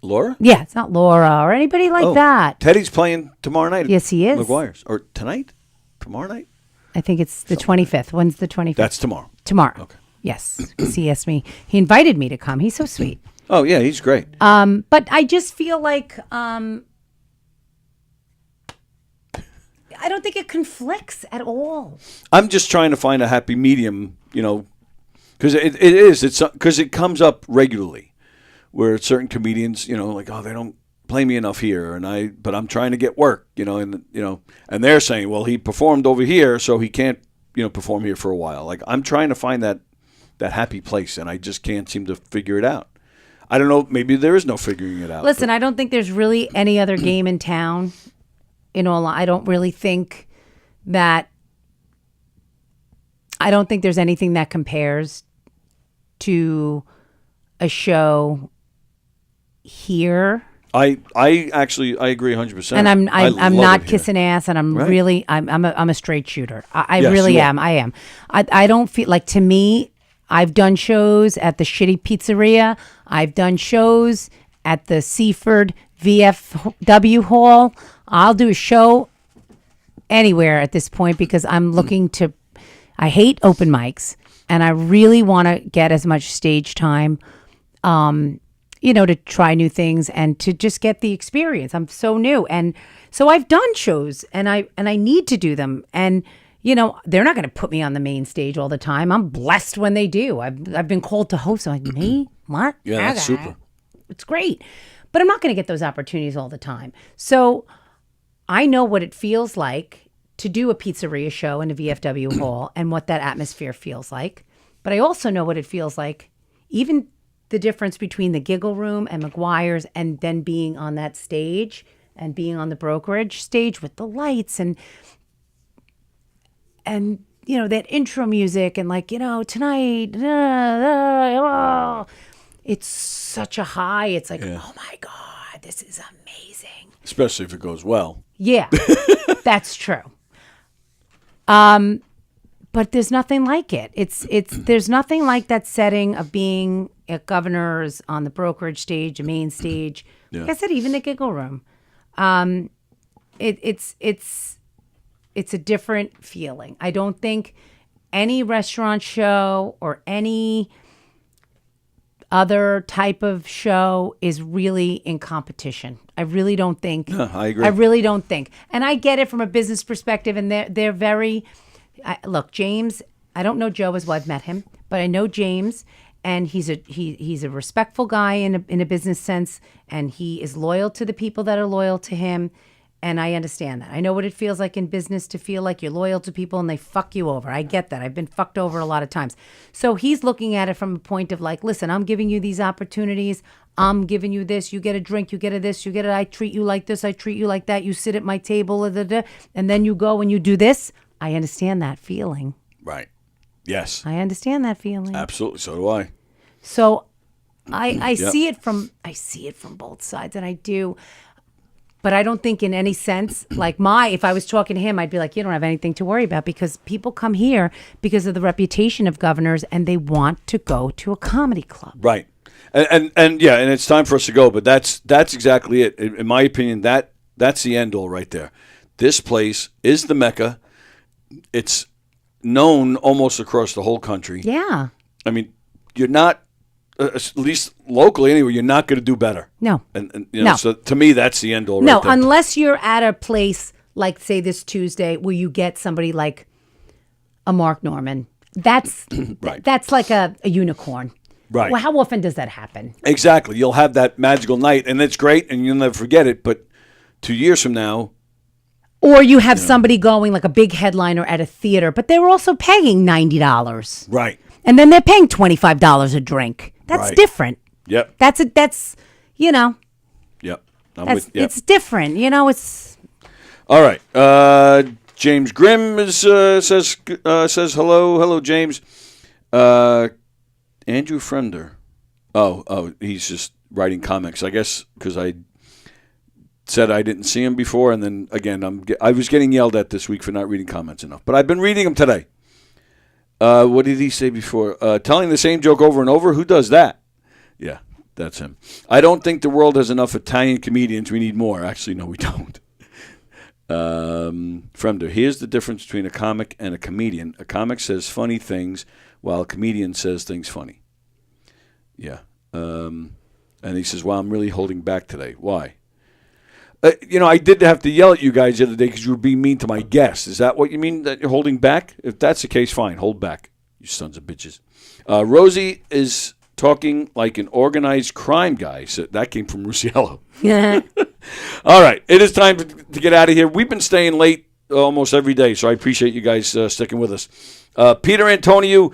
Laura?
Yeah, it's not Laura or anybody like that.
Teddy's playing tomorrow night.
Yes, he is.
McGuire's. Or tonight? Tomorrow night?
I think it's the 25th. When's the 25th?
That's tomorrow.
Tomorrow.
Okay.
Yes. He asked me. He invited me to come. He's so sweet.
Oh, yeah, he's great.
But I just feel like I don't think it conflicts at all.
I'm just trying to find a happy medium, because it's because it comes up regularly where certain comedians, like, oh, they don't play me enough here, but I'm trying to get work, and they're saying, well, he performed over here, so he can't, perform here for a while. Like, I'm trying to find that happy place, and I just can't seem to figure it out. I don't know, maybe there is no figuring it out.
Listen, I don't think there's really any other game in town. I don't really think that. I don't think there's anything that compares to a show here.
I actually agree 100%.
And I'm not kissing ass, and I'm really I'm a straight shooter. I really am. I am. I don't feel like, to me, I've done shows at the shitty pizzeria. I've done shows at the Seaford VFW hall. I'll do a show anywhere at this point because I'm looking to, I hate open mics, and I really want to get as much stage time, to try new things and to just get the experience. I'm so new. And so I've done shows and I need to do them. And, they're not going to put me on the main stage all the time. I'm blessed when they do. I've been called to host. I'm like, me? What?
Yeah, that's super.
It's great. But I'm not going to get those opportunities all the time. So I know what it feels like to do a pizzeria show in a VFW hall and what that atmosphere feels like. But I also know what it feels like, even the difference between the Giggle Room and McGuire's, and then being on that stage and being on the brokerage stage with the lights and that intro music and tonight, it's such a high. It's like, oh my God, this is amazing.
Especially if it goes well.
Yeah, that's true. But there's nothing like it. There's nothing like that setting of being at Governor's, on the brokerage stage, a main stage. Yeah. Like I said, even the Giggle Room. It's a different feeling. I don't think any restaurant show or any other type of show is really in competition. I really don't think.
No, I agree.
I really don't think. And I get it from a business perspective, and they're very. Look, James. I don't know Joe as well. I've met him, but I know James, and he's a respectful guy in a business sense, and he is loyal to the people that are loyal to him. And I understand that. I know what it feels like in business to feel like you're loyal to people and they fuck you over. I get that. I've been fucked over a lot of times. So he's looking at it from a point of like, listen, I'm giving you these opportunities. I'm giving you this. You get a drink. You get a this. You get it. I treat you like this. I treat you like that. You sit at my table. And then you go and you do this. I understand that feeling.
Right. Yes.
I understand that feeling.
Absolutely. So do I.
So I
Yep.
see it from both sides, and I do. But I don't think in any sense, like if I was talking to him, I'd be like, you don't have anything to worry about, because people come here because of the reputation of Governors and they want to go to a comedy club.
Right. And it's time for us to go, but that's exactly it. In my opinion, that's the end all right there. This place is the Mecca. It's known almost across the whole country.
Yeah.
I mean, you're not, at least locally anyway, you're not going to do better.
No.
And you know,
No.
so to me, that's the end all right
No,
there.
unless you're at a place like, say, this Tuesday where you get somebody like a Mark Norman. That's
Right.
that's like a unicorn.
Right.
Well, how often does that happen?
Exactly. You'll have that magical night, and it's great, and you'll never forget it. But 2 years from now,
Or you have somebody going like a big headliner at a theater, but they were also paying $90.
right.
And then they're paying $25 a drink. That's
Right.
different.
Yep.
That's you know,
Yep.
it's different. You know, it's
All right. James Grimm says hello, James. Andrew Fremder. Oh, he's just writing comics. I guess because I said I didn't see him before, and then again, I was getting yelled at this week for not reading comments enough. But I've been reading them today. What did he say before? Telling the same joke over and over. Who does that? Yeah, that's him. I don't think the world has enough Italian comedians. We need more. Actually, no, we don't. Fremder, here's the difference between a comic and a comedian. A comic says funny things, while a comedian says things funny. Yeah. And he says, well, I'm really holding back today. Why? I did have to yell at you guys the other day because you were being mean to my guests. Is that what you mean, that you're holding back? If that's the case, fine. Hold back, you sons of bitches. Rosie is talking like an organized crime guy. So that came from Rusiello.
Yeah.
All right. It is time to get out of here. We've been staying late almost every day, so I appreciate you guys sticking with us. Peter Antonio,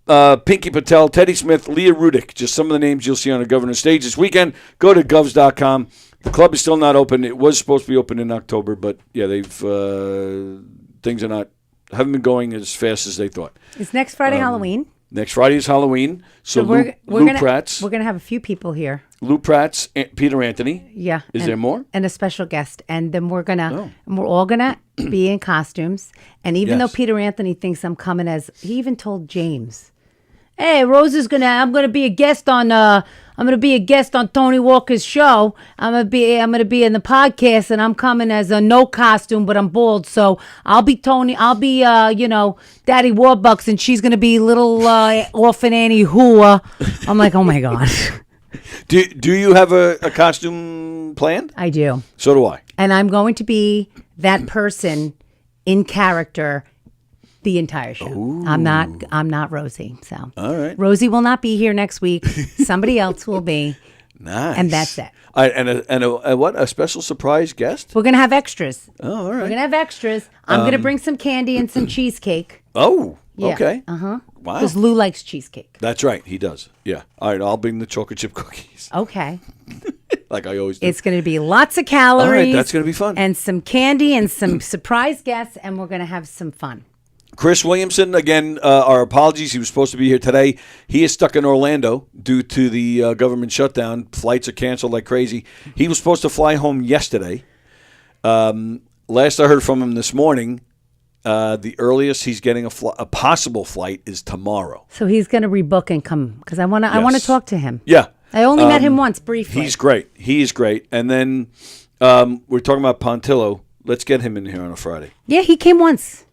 Pinky Patel, Teddy Smith, Leah Rudick, just some of the names you'll see on the Governor's stage this weekend. Go to govs.com. The club is still not open. It was supposed to be open in October, but yeah, things haven't been going as fast as they thought.
It's next Friday Halloween.
Next Friday is Halloween, so
we're
Lou
gonna
Pratt's,
we're gonna have a few people here.
Lou Pratt's, Peter Anthony.
Yeah.
Is there more?
And a special guest, and then we're all gonna be in costumes. And even though Peter Anthony thinks I'm coming as, he even told James, "Hey, I'm gonna be a guest on Tony Walker's show. I'm gonna be in the podcast, and I'm coming as a no costume, but I'm bald. So I'll be Tony. I'll be Daddy Warbucks, and she's gonna be little orphan Annie Hua." I'm like, oh my god.
Do you have a costume planned?
I do.
So do I.
And I'm going to be that person in character the entire show.
Ooh.
I'm not Rosie. So
all right.
Rosie will not be here next week. Somebody else will be.
Nice.
And that's it.
A special surprise guest?
We're gonna have extras.
Oh, all right.
We're gonna have extras. I'm gonna bring some candy and some cheesecake.
Oh,
Yeah.
okay.
Wow.
Wow.
Because Lou likes cheesecake.
That's right. He does. Yeah. All right. I'll bring the chocolate chip cookies.
Okay.
Like I always do.
It's gonna be lots of calories.
All right. That's gonna be fun.
And some candy and some surprise guests, and we're gonna have some fun.
Chris Williamson, again, our apologies. He was supposed to be here today. He is stuck in Orlando due to the government shutdown. Flights are canceled like crazy. He was supposed to fly home yesterday. Last I heard from him this morning, the earliest he's getting a possible flight is tomorrow.
So he's going to rebook and come because I want to talk to him.
Yeah.
I only met him once briefly.
He's great. He is great. And then we're talking about Pontillo. Let's get him in here on a Friday.
Yeah, he came once.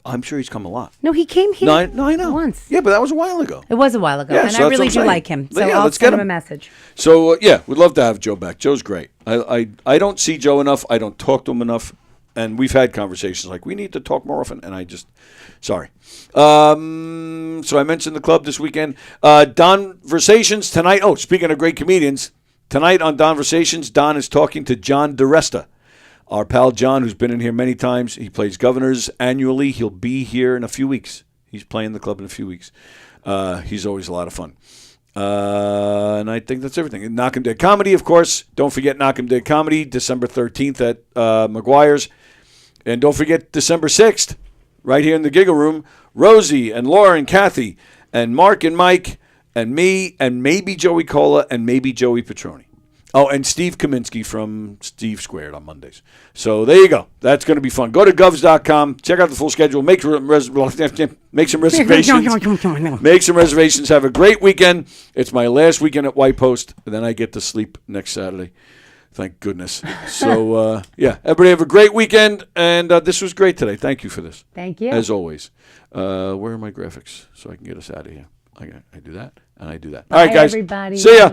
I'm sure he's come a lot.
No, he came here.
No, I know.
Once.
Yeah, but that was a while ago.
It was a while ago,
Yeah,
and
so
I
that's
really
what
do
I'm
like
saying.
him. So
Yeah,
I'll
let's
send
get
him a
him.
message.
So yeah, we'd love to have Joe back. Joe's great. I don't see Joe enough. I don't talk to him enough, and we've had conversations like we need to talk more often. And I just, sorry. So I mentioned the club this weekend. Donversations tonight. Oh, speaking of great comedians, tonight on Donversations, Don is talking to John DeResta. Our pal John, who's been in here many times, he plays Governors annually. He'll be here in a few weeks. He's playing the club in a few weeks. He's always a lot of fun. And I think that's everything. And Knock 'em Dead Comedy, of course. Don't forget Knock 'em Dead Comedy, December 13th at McGuire's. And don't forget December 6th, right here in the Giggle Room, Rosie and Laura and Kathy and Mark and Mike and me and maybe Joey Cola and maybe Joey Petroni. Oh, and Steve Kaminsky from Steve Squared on Mondays. So there you go. That's going to be fun. Go to govs.com. Check out the full schedule. Make some reservations. Make some reservations. Have a great weekend. It's my last weekend at White Post, and then I get to sleep next Saturday. Thank goodness. So, yeah, everybody have a great weekend, and this was great today. Thank you for this.
Thank you.
As always. Where are my graphics so I can get us out of here? I do that, and I do that.
Bye,
all right, guys.
everybody.
See ya.